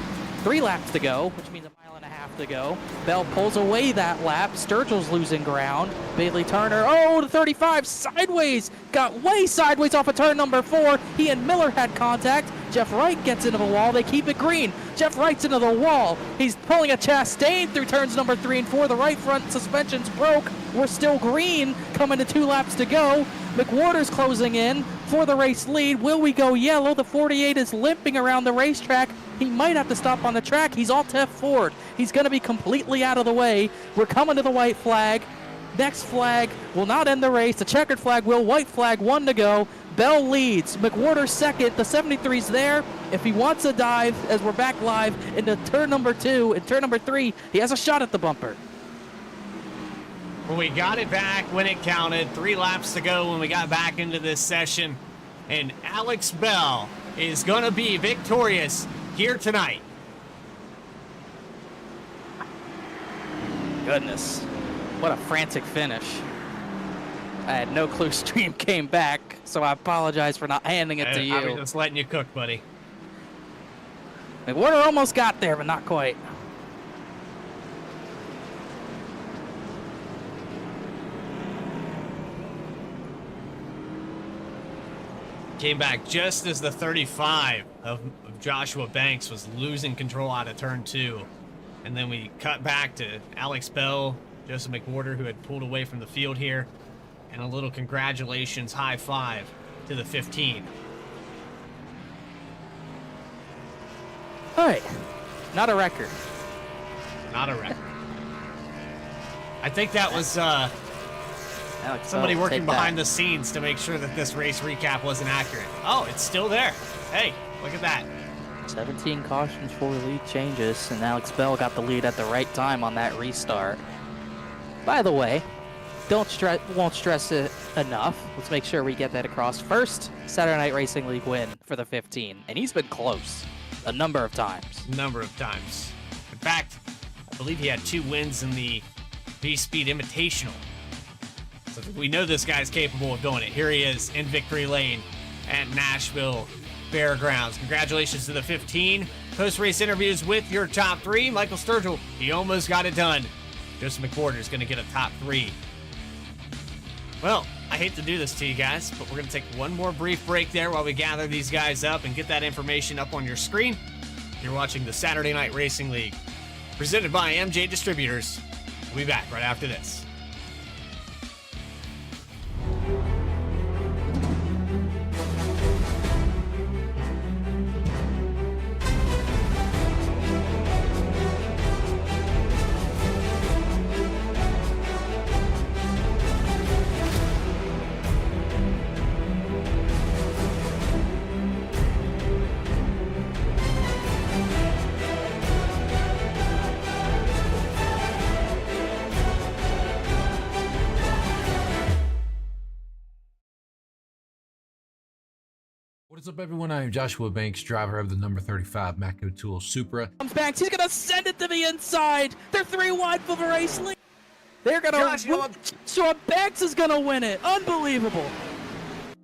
3 laps to go, which means 1.5 miles to go. Bell pulls away that lap. Sturgill's losing ground. Bailey Turner, the 35 sideways, got way sideways off of turn number 4. He and Miller had contact. Jeff Wright gets into the wall. They keep it green. Jeff Wright's into the wall. He's pulling a Chastain through turns number 3 and 4. The right front suspension's broke. We're still green, coming to 2 laps to go. McWhorter's closing in for the race lead. Will we go yellow? The 48 is limping around the racetrack. He might have to stop on the track. He's all left forward. He's going to be completely out of the way. We're coming to the white flag. Next flag will not end the race. The checkered flag will. White flag, 1 to go. Bell leads. McWhorter 2nd. The 73's there. If he wants a dive, as we're back live into turn number 2 and turn number 3, he has a shot at the bumper. Well, we got it back when it counted. 3 laps to go when we got back into this session. And Alex Bell is going to be victorious here tonight. Goodness. What a frantic finish. I had no clue stream came back, so I apologize for not handing it to you. I was just letting you cook, buddy. McWhorter almost got there, but not quite. Came back just as the 35 of Joshua Banks was losing control out of turn 2. And then we cut back to Alex Bell, Joseph McWhorter, who had pulled away from the field here. And a little congratulations, high five to the 15. All right. Not a record. Not a record. I think that was somebody working behind the scenes to make sure that this race recap wasn't accurate. Oh, it's still there. Hey, look at that. 17 cautions, 4 lead changes, and Alex Bell got the lead at the right time on that restart. By the way, won't stress it enough. Let's make sure we get that across. First Saturday Night Racing League win for the 15, and he's been close a number of times. In fact, I believe he had 2 wins in the V-Speed Invitational. So we know this guy's capable of doing it. Here he is in victory lane at Nashville Fairgrounds. Congratulations to the 15. Post-race interviews with your top 3. Michael Sturgill, he almost got it done. Joseph McWhorter is going to get a top 3. Well, I hate to do this to you guys, but we're going to take one more brief break there while we gather these guys up and get that information up on your screen. You're watching the Saturday Night Racing League, presented by M&J Distributors. We'll be back right after this. What's up, everyone? I am Joshua Banks, driver of the number 35 Matco Tool Supra. Banks, he's gonna send it to the inside. They're 3 wide for the race lead. They're gonna so Banks is gonna win it. Unbelievable.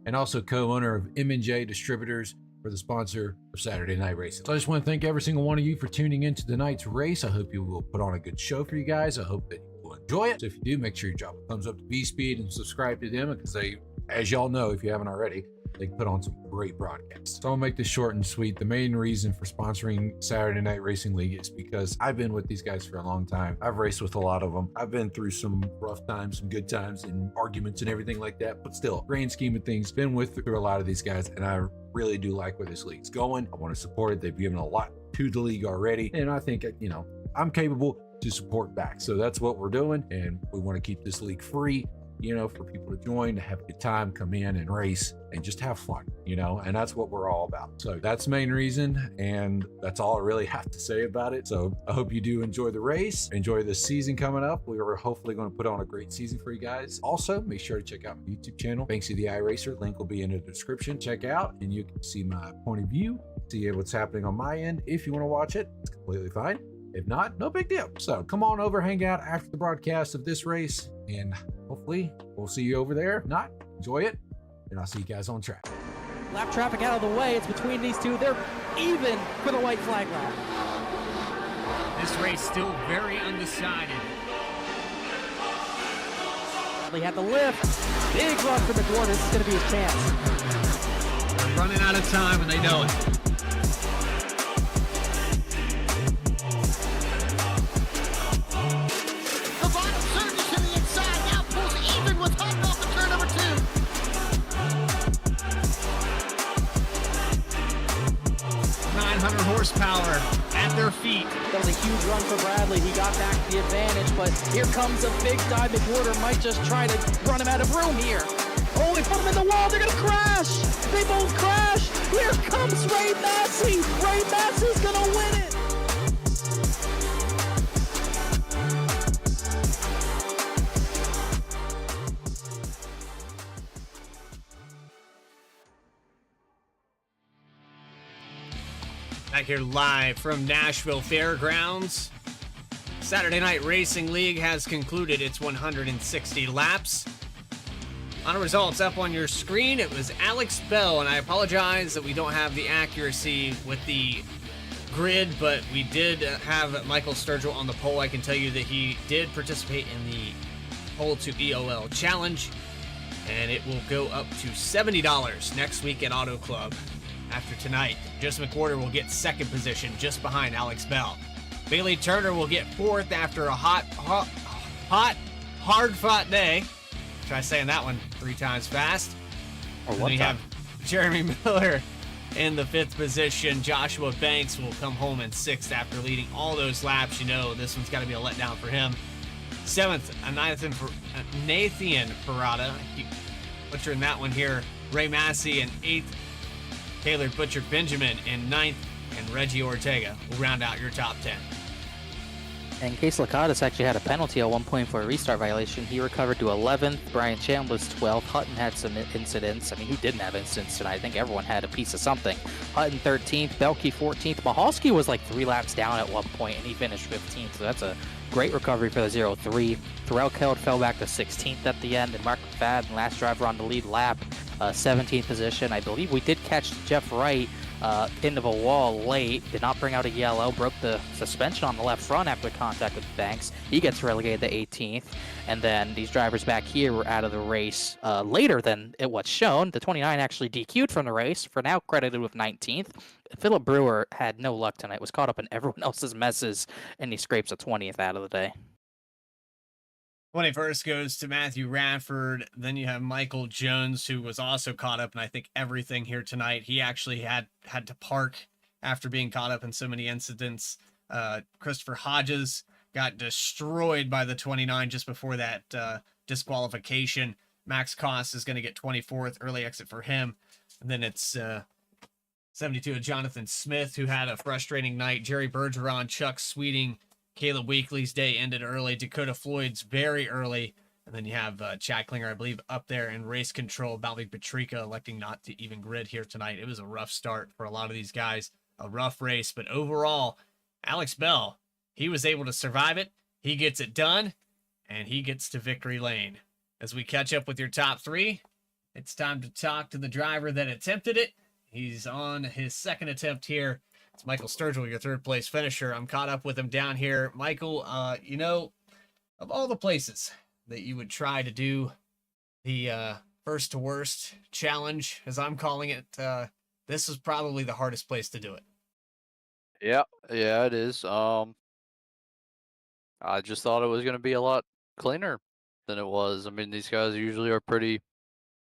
And also co-owner of M&J Distributors for the sponsor of Saturday Night Racing. So I just want to thank every single one of you for tuning into tonight's race. I hope you will put on a good show for you guys. I hope that you will enjoy it. So if you do, make sure you drop a thumbs up to B-Speed and subscribe to them, because they, as y'all know, if you haven't already, they put on some great broadcasts. So I'll make this short and sweet. The main reason for sponsoring Saturday Night Racing League is because I've been with these guys for a long time. I've raced with a lot of them. I've been through some rough times, some good times, and arguments and everything like that. But still, grand scheme of things, been through a lot of these guys, and I really do like where this league's going. I want to support it. They've given a lot to the league already, and I think, you know, I'm capable to support back. So that's what we're doing, and we want to keep this league free, you know, for people to join, to have a good time, come in and race and just have fun, you know, and that's what we're all about. So that's the main reason, and that's all I really have to say about it. So I hope you do enjoy the race, enjoy this season coming up. We are hopefully going to put on a great season for you guys. Also, make sure to check out my YouTube channel, Banksy the iRacer. Link will be in the description. Check out, and you can see my point of view, see what's happening on my end. If you want to watch it, it's completely fine. If not, no big deal. So come on over, hang out after the broadcast of this race, and hopefully we'll see you over there. If not, enjoy it, and I'll see you guys on track. Lap traffic out of the way. It's between these two. They're even for the white flag lap. This race still very undecided. Bradley had the lift. Big run for McWhorter. This is going to be his chance. They're running out of time, and they know it. Cavano surges to the inside, now pulls even with Hutton off the turn number 2. 900 horsepower at their feet. That was a huge run for Bradley. He got back the advantage, but here comes a big dive. McWhorter might just try to run him out of room here. Oh, they put him in the wall. They're going to crash. They both crash. Here comes Ray Massey. Ray Massey's going to win it. Back here live from Nashville Fairgrounds. Saturday Night Racing League has concluded its 160 laps. On the results up on your screen, it was Alex Bell, and I apologize that we don't have the accuracy with the grid, but we did have Michael Sturgill on the pole. I can tell you that he did participate in the Pole to EOL Challenge, and it will go up to $70 next week at Auto Club. After tonight, Justin McWhorter will get second position just behind Alex Bell. Bailey Turner will get fourth after a hard-fought day. Try saying that one 3 times fast. Or then we have Jeremy Miller in the 5th position. Joshua Banks will come home in 6th after leading all those laps. You know this one's got to be a letdown for him. 7th, Nathan Parada. I keep butchering that one here. Ray Massey in 8th. Taylor Butcher Benjamin in 9th, and Reggie Ortega will round out your top 10. And Case Lakatos actually had a penalty at one point for a restart violation. He recovered to 11th. Brian Chambliss 12th. Hutton had some incidents. I mean, who didn't have incidents tonight? I think everyone had a piece of something. Hutton 13th. Belke 14th. Mahalski was like 3 laps down at one point, and he finished 15th. So that's a great recovery for the 0-3. Terrell Keld fell back to 16th at the end, and Mark McFadden, last driver on the lead lap, 17th position. I believe we did catch Jeff Wright into the wall late, did not bring out a yellow, broke the suspension on the left front after contact with Banks. He gets relegated to 18th, and then these drivers back here were out of the race later than it was shown. The 29 actually DQ'd from the race, for now credited with 19th. Philip Brewer had no luck tonight, was caught up in everyone else's messes, and he scrapes a 20th out of the day. 21st goes to Matthew Radford. Then you have Michael Jones, who was also caught up in, I think, everything here tonight. He actually had to park after being caught up in so many incidents. Christopher Hodges got destroyed by the 29 just before that disqualification. Max Koss is going to get 24th, early exit for him. And then it's 72 of Jonathan Smith, who had a frustrating night. Jerry Bergeron, Chuck Sweeting, Caleb Weekly's day ended early. Dakota Floyd's very early And then you have Chad Klinger, I believe, up there in race control. Balvik Petrika electing not to even grid here tonight. It was a rough start for a lot of these guys, a rough race. But overall, Alex Bell, he was able to survive it. He gets it done, and he gets to victory lane. As we catch up with your top three, it's time to talk to the driver that attempted it. He's on his second attempt here. It's Michael Sturgill, your third place finisher. I'm caught up with him down here. Michael, you know, of all the places that you would try to do the first to worst challenge, as I'm calling it, this is probably the hardest place to do it. Yeah, it is. I just thought it was going to be a lot cleaner than it was. I mean, these guys usually are pretty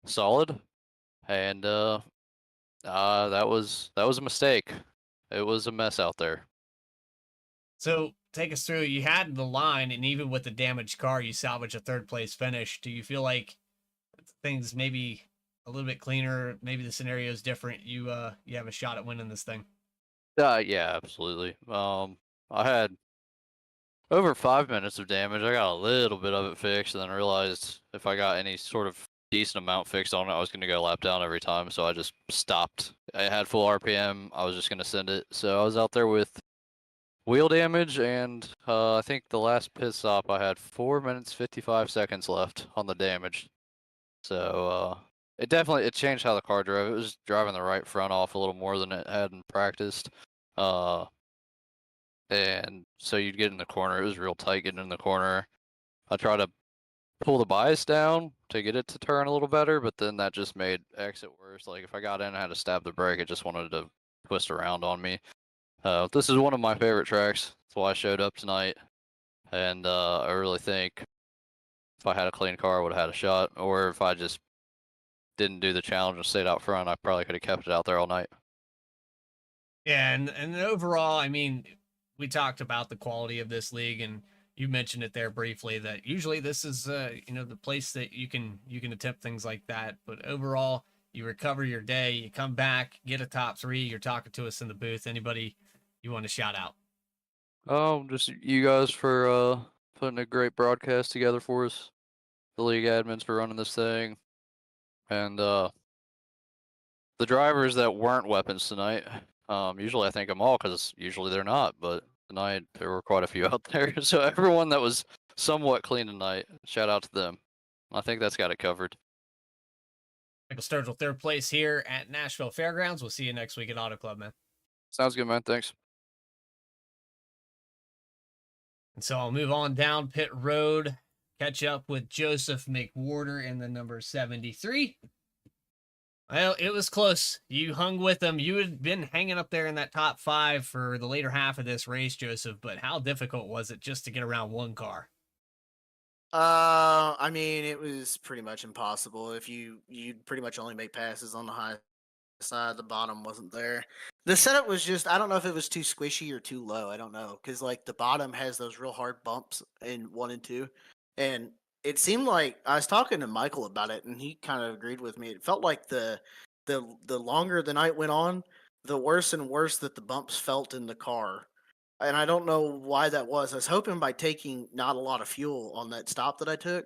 solid, and that was a mistake. It was a mess out there. So take us through. You had the line, and even with the damaged car, you salvaged a third place finish. Do you feel like things maybe a little bit cleaner? Maybe the scenario is different. You have a shot at winning this thing. Yeah, absolutely. I had over 5 minutes of damage. I got a little bit of it fixed, and then realized if I got any sort of decent amount fixed on it, I was going to go lap down every time. So I just stopped. I had full RPM. I was just going to send it. So I was out there with wheel damage, and I think the last pit stop I had 4 minutes 55 seconds left on the damage. So it changed how the car drove. It was driving the right front off a little more than it had in practice. And so you'd get in the corner. It was real tight getting in the corner. I tried to pull the bias down to get it to turn a little better, but then that just made exit worse. Like if I got in and had to stab the brake, it just wanted to twist around on me. This is one of my favorite tracks. That's why I showed up tonight. And I really think if I had a clean car, I would have had a shot. Or if I just didn't do the challenge and stayed out front, I probably could have kept it out there all night. Yeah, and overall, I mean, we talked about the quality of this league, and you mentioned it there briefly that usually this is the place that you can attempt things like that. But overall, you recover your day, you come back, get a top three. You're talking to us in the booth. Anybody you want to shout out? Just you guys for putting a great broadcast together for us. The league admins for running this thing, and the drivers that weren't weapons tonight. Usually I thank them all because usually they're not, but tonight there were quite a few out there. So everyone that was somewhat clean tonight, shout out to them. I think that's got it covered. Michael Sturgill, third place here at Nashville Fairgrounds. We'll see you next week at Auto Club, man. Sounds good, man. Thanks. And so I'll move on down pit road, catch up with Joseph McWhorter in the number 73. Well, it was close. You hung with them. You had been hanging up there in that top five for the later half of this race, Joseph, but how difficult was it just to get around one car? I mean, it was pretty much impossible. If you'd pretty much only make passes on the high side, the bottom wasn't there. The setup was just, I don't know if it was too squishy or too low. I don't know. Because, like, the bottom has those real hard bumps in 1 and 2. And it seemed like, I was talking to Michael about it, and he kind of agreed with me. It felt like the longer the night went on, the worse and worse that the bumps felt in the car. And I don't know why that was. I was hoping by taking not a lot of fuel on that stop that I took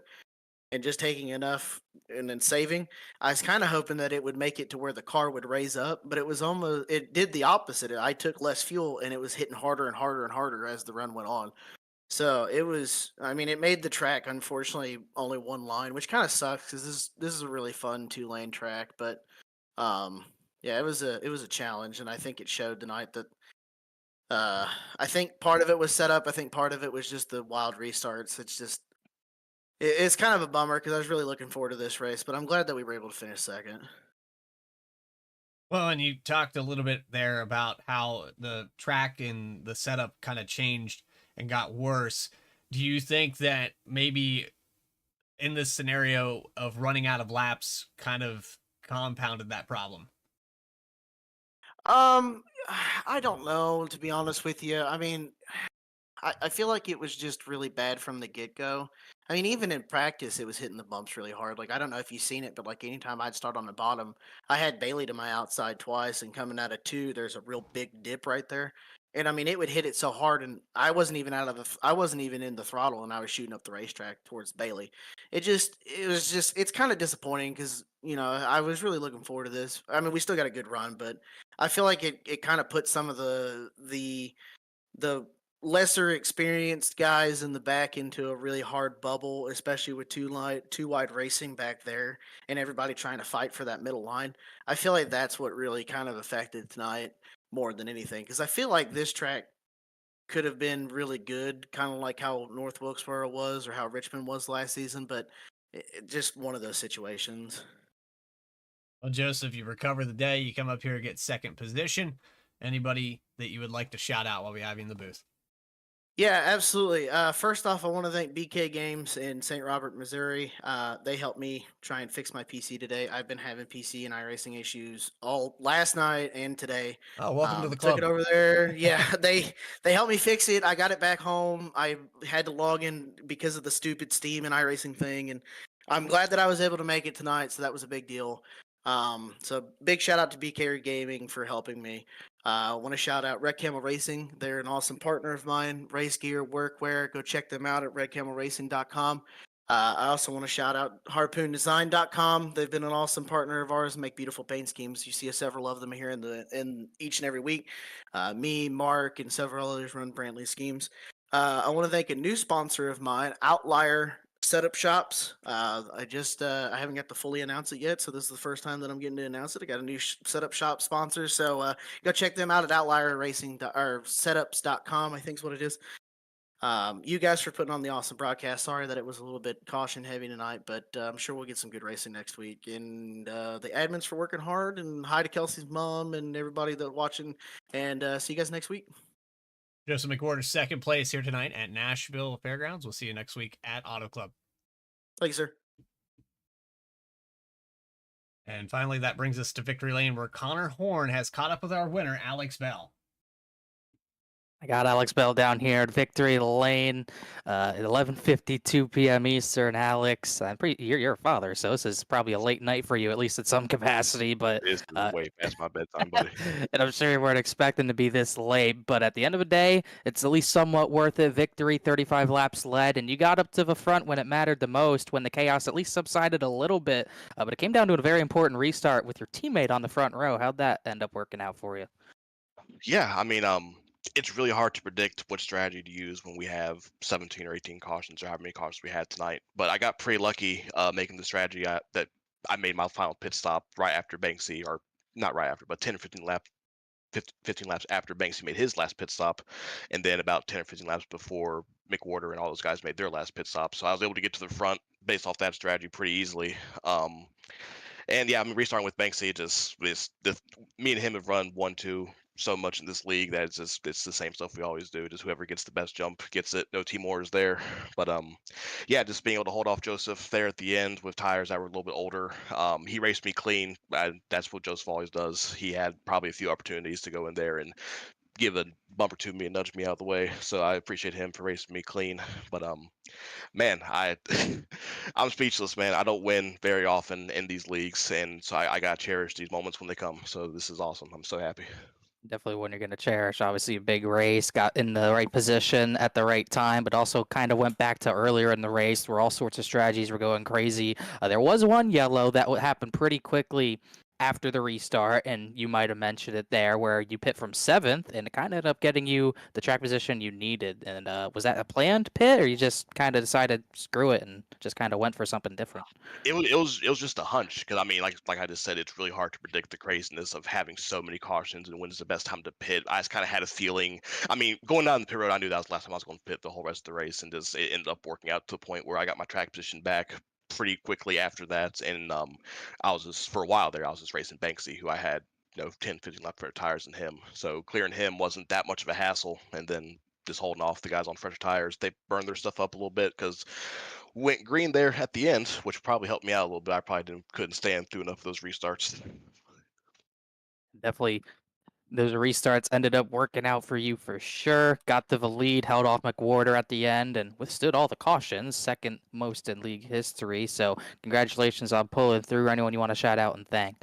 and just taking enough and then saving, I was kind of hoping that it would make it to where the car would raise up, but it did the opposite. I took less fuel and it was hitting harder and harder and harder as the run went on. So it made the track, unfortunately, only one line, which kind of sucks because this is a really fun 2-lane track. But it was a challenge, and I think it showed tonight that I think part of it was set up. I think part of it was just the wild restarts. It's kind of a bummer because I was really looking forward to this race, but I'm glad that we were able to finish second. Well, and you talked a little bit there about how the track and the setup kind of changed and got worse. Do you think that maybe in this scenario of running out of laps kind of compounded that problem? I don't know, to be honest with you. I mean, I feel like it was just really bad from the get go. I mean, even in practice, it was hitting the bumps really hard. Like, I don't know if you've seen it, but like anytime I'd start on the bottom, I had Bailey to my outside twice, and coming out of two, there's a real big dip right there. And I mean, it would hit it so hard, and I wasn't even I wasn't even in the throttle, and I was shooting up the racetrack towards Bailey. It's kind of disappointing because I was really looking forward to this. I mean, we still got a good run, but I feel like it kind of put some of the lesser experienced guys in the back into a really hard bubble, especially with two wide racing back there and everybody trying to fight for that middle line. I feel like that's what really kind of affected tonight more than anything because I feel like this track could have been really good, kind of like how North Wilkesboro was or how Richmond was last season, but just one of those situations. Well, Joseph, you recover the day. You come up here, get second position. Anybody that you would like to shout out while we have you in the booth? Yeah, absolutely. First off, I want to thank BK Games in St. Robert, Missouri. They helped me try and fix my PC today. I've been having PC and iRacing issues all last night and today. Oh, welcome to the Took club. it over there. Yeah, they helped me fix it. I got it back home. I had to log in because of the stupid Steam and iRacing thing, and I'm glad that I was able to make it tonight. So that was a big deal. So big shout out to BK Gaming for helping me. I want to shout out Red Camel Racing. They're an awesome partner of mine. Race gear, workwear. Go check them out at redcamelracing.com. I also want to shout out harpoondesign.com. They've been an awesome partner of ours, make beautiful paint schemes. You see several of them here in each and every week. Me, Mark, and several others run Brantley schemes. I want to thank a new sponsor of mine, Outlier Setup Shops. I haven't got to fully announce it yet, so this is the first time that I'm getting to announce it. I got a new setup shop sponsor, so go check them out at Outlier Racing or Setups.com. I think is what it is. You guys for putting on the awesome broadcast. Sorry that it was a little bit caution heavy tonight, but I'm sure we'll get some good racing next week. And the admins for working hard. And hi to Kelsey's mom and everybody that's watching. And see you guys next week. Joseph McWhorter, second place here tonight at Nashville Fairgrounds. We'll see you next week at Auto Club. Thank you, sir. And finally, that brings us to Victory Lane, where Connor Horn has caught up with our winner, Alex Bell. I got Alex Bell down here at Victory Lane at 11:52 p.m. Eastern. Alex, you're a father, so this is probably a late night for you, at least at some capacity. But It's way past my bedtime, buddy. and I'm sure you weren't expecting to be this late. But at the end of the day, it's at least somewhat worth it. Victory, 35 laps led, and you got up to the front when it mattered the most, when the chaos at least subsided a little bit. But it came down to a very important restart with your teammate on the front row. How'd that end up working out for you? Yeah, I mean, it's really hard to predict what strategy to use when we have 17 or 18 cautions or however many cautions we had tonight. But I got pretty lucky making the strategy that I made my final pit stop right after Banksy, or not right after, but 10 or 15 laps after Banksy made his last pit stop, and then about 10 or 15 laps before McWhorter and all those guys made their last pit stop. So I was able to get to the front based off that strategy pretty easily. And yeah, I mean, restarting with Banksy, me and him have run 1-2 so much in this league that it's the same stuff we always do. Just whoever gets the best jump gets it. No team orders there. But yeah, just being able to hold off Joseph there at the end with tires that were a little bit older. He raced me clean. That's what Joseph always does. He had probably a few opportunities to go in there and give a bumper to me and nudge me out of the way. So I appreciate him for racing me clean. But man, I'm speechless, man. I don't win very often in these leagues, and so I gotta cherish these moments when they come. So this is awesome. I'm so happy. Definitely one you're going to cherish. Obviously, a big race, got in the right position at the right time, but also kind of went back to earlier in the race where all sorts of strategies were going crazy. There was one yellow that would happen pretty quickly after the restart, and you might have mentioned it there, where you pit from 7th, and it kind of ended up getting you the track position you needed. And was that a planned pit, or you just kind of decided screw it and just kind of went for something different? It was just a hunch, because I mean, like I just said, it's really hard to predict the craziness of having so many cautions and when's the best time to pit. I just kind of had a feeling. I mean, going down the pit road, I knew that was the last time I was going to pit the whole rest of the race, and just it ended up working out to the point where I got my track position back pretty quickly after that. And I was just, for a while there, I was just racing Banksy, who I had 10, 15 lap better tires than him. So clearing him wasn't that much of a hassle. And then just holding off the guys on fresher tires, they burned their stuff up a little bit because went green there at the end, which probably helped me out a little bit. I probably couldn't stand through enough of those restarts. Definitely Those restarts ended up working out for you for sure. Got to the lead, held off McWhorter at the end, and withstood all the cautions, second most in league history. So congratulations on pulling through. Anyone you want to shout out and thank?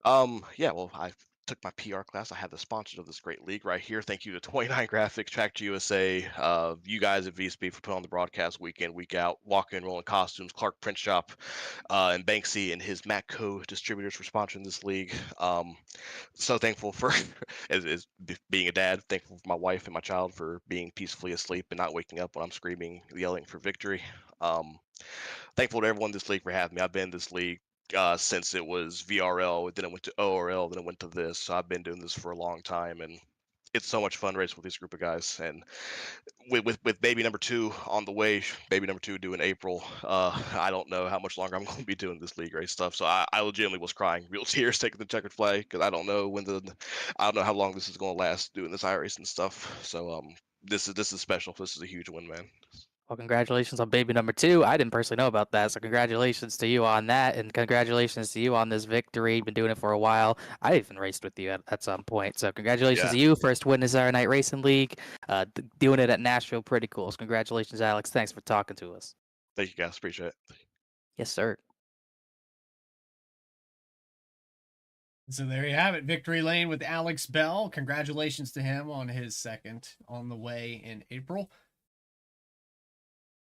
Yeah, well, I took my PR class. I have the sponsors of this great league right here. Thank you to 29 Graphics, Track USA, you guys at VSP for putting on the broadcast week in, week out, walking, rolling costumes, Clark Print Shop, and Banksy and his Matco distributors for sponsoring this league. So thankful for being a dad. Thankful for my wife and my child for being peacefully asleep and not waking up when I'm screaming, yelling for victory. Thankful to everyone in this league for having me. I've been in this league since it was VRL, then it went to ORL, then it went to this. So I've been doing this for a long time, and it's so much fun racing with this group of guys. And with baby number 2 on the way, baby number 2 due in April, I don't know how much longer I'm going to be doing this league race stuff. So I legitimately was crying real tears taking the checkered flag because I don't know how long this is going to last doing this iRacing stuff. So this is special. This is a huge win, man. Well, congratulations on baby number 2. I didn't personally know about that, so congratulations to you on that, and congratulations to you on this victory. You've been doing it for a while. I even raced with you at some point, so congratulations to you. First win in Saturday Night Racing League. Doing it at Nashville, pretty cool. So congratulations, Alex. Thanks for talking to us. Thank you, guys. Appreciate it. Yes, sir. So there you have it. Victory Lane with Alex Bell. Congratulations to him on his second on the way in April.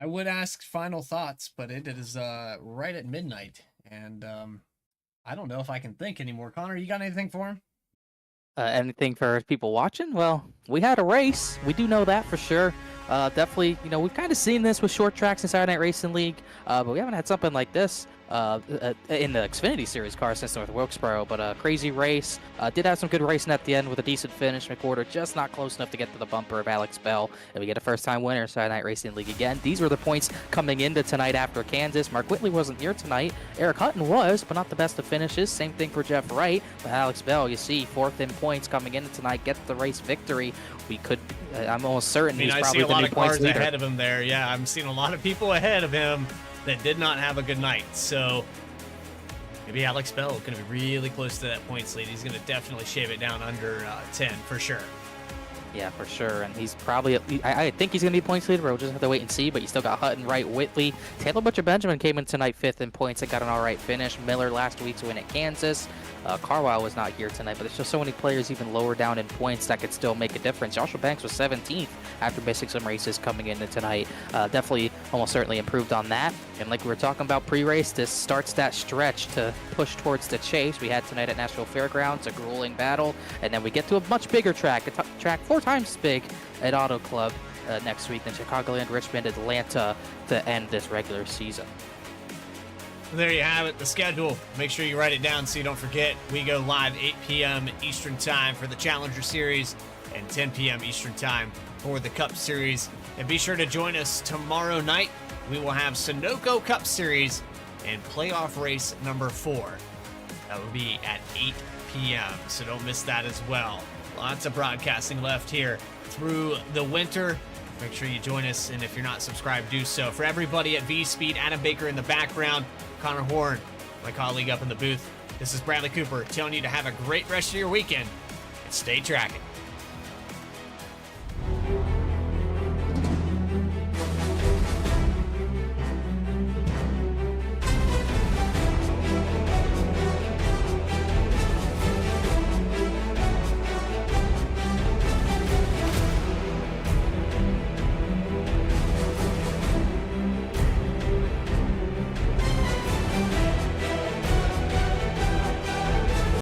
I would ask final thoughts, but it is right at midnight, and I don't know if I can think anymore. Connor, you got anything for him? Anything for people watching? Well, we had a race. We do know that for sure. Definitely, we've kind of seen this with short tracks in Saturday Night Racing League, but we haven't had something like this in the Xfinity Series car since North Wilkesboro. But a crazy race. Did have some good racing at the end with a decent finish. McWhorter just not close enough to get to the bumper of Alex Bell, and we get a first-time winner in Saturday Night Racing League again. These were the points coming into tonight after Kansas. Mark Whitley wasn't here tonight. Eric Hutton was, but not the best of finishes. Same thing for Jeff Wright. But Alex Bell, you see, 4th in points coming into tonight, gets the race victory. We could, I'm almost certain he's probably the new points leader. I see a lot of cars ahead of him there. Yeah, I'm seeing a lot of people ahead of him that did not have a good night. So maybe Alex Bell is going to be really close to that points lead. He's going to definitely shave it down under 10 for sure. Yeah, for sure. And he's probably, I think he's going to be points leader. We'll just have to wait and see. But you still got Hutton, Wright, Whitley. Taylor Butcher-Benjamin came in tonight 5th in points and got an all right finish. Miller last week's win at Kansas. Carlisle was not here tonight, but there's just so many players even lower down in points that could still make a difference. Joshua Banks was 17th after missing some races coming into tonight. Definitely, almost certainly improved on that. And like we were talking about pre-race, this starts that stretch to push towards the chase. We had tonight at Nashville Fairgrounds, a grueling battle, and then we get to a much bigger track, a track 4 times as big at Auto Club next week than Chicagoland, Richmond, Atlanta to end this regular season. There you have it, the schedule. Make sure you write it down so you don't forget. We go live 8 p.m. Eastern Time for the Challenger Series and 10 p.m. Eastern Time for the Cup Series. And be sure to join us tomorrow night. We will have Sunoco Cup Series and playoff race number 4. That will be at 8 p.m., so don't miss that as well. Lots of broadcasting left here through the winter. Make sure you join us, and if you're not subscribed, do so. For everybody at V-Speed, Adam Baker in the background, Connor Horn, my colleague up in the booth, this is Bradley Cooper telling you to have a great rest of your weekend and stay tracking.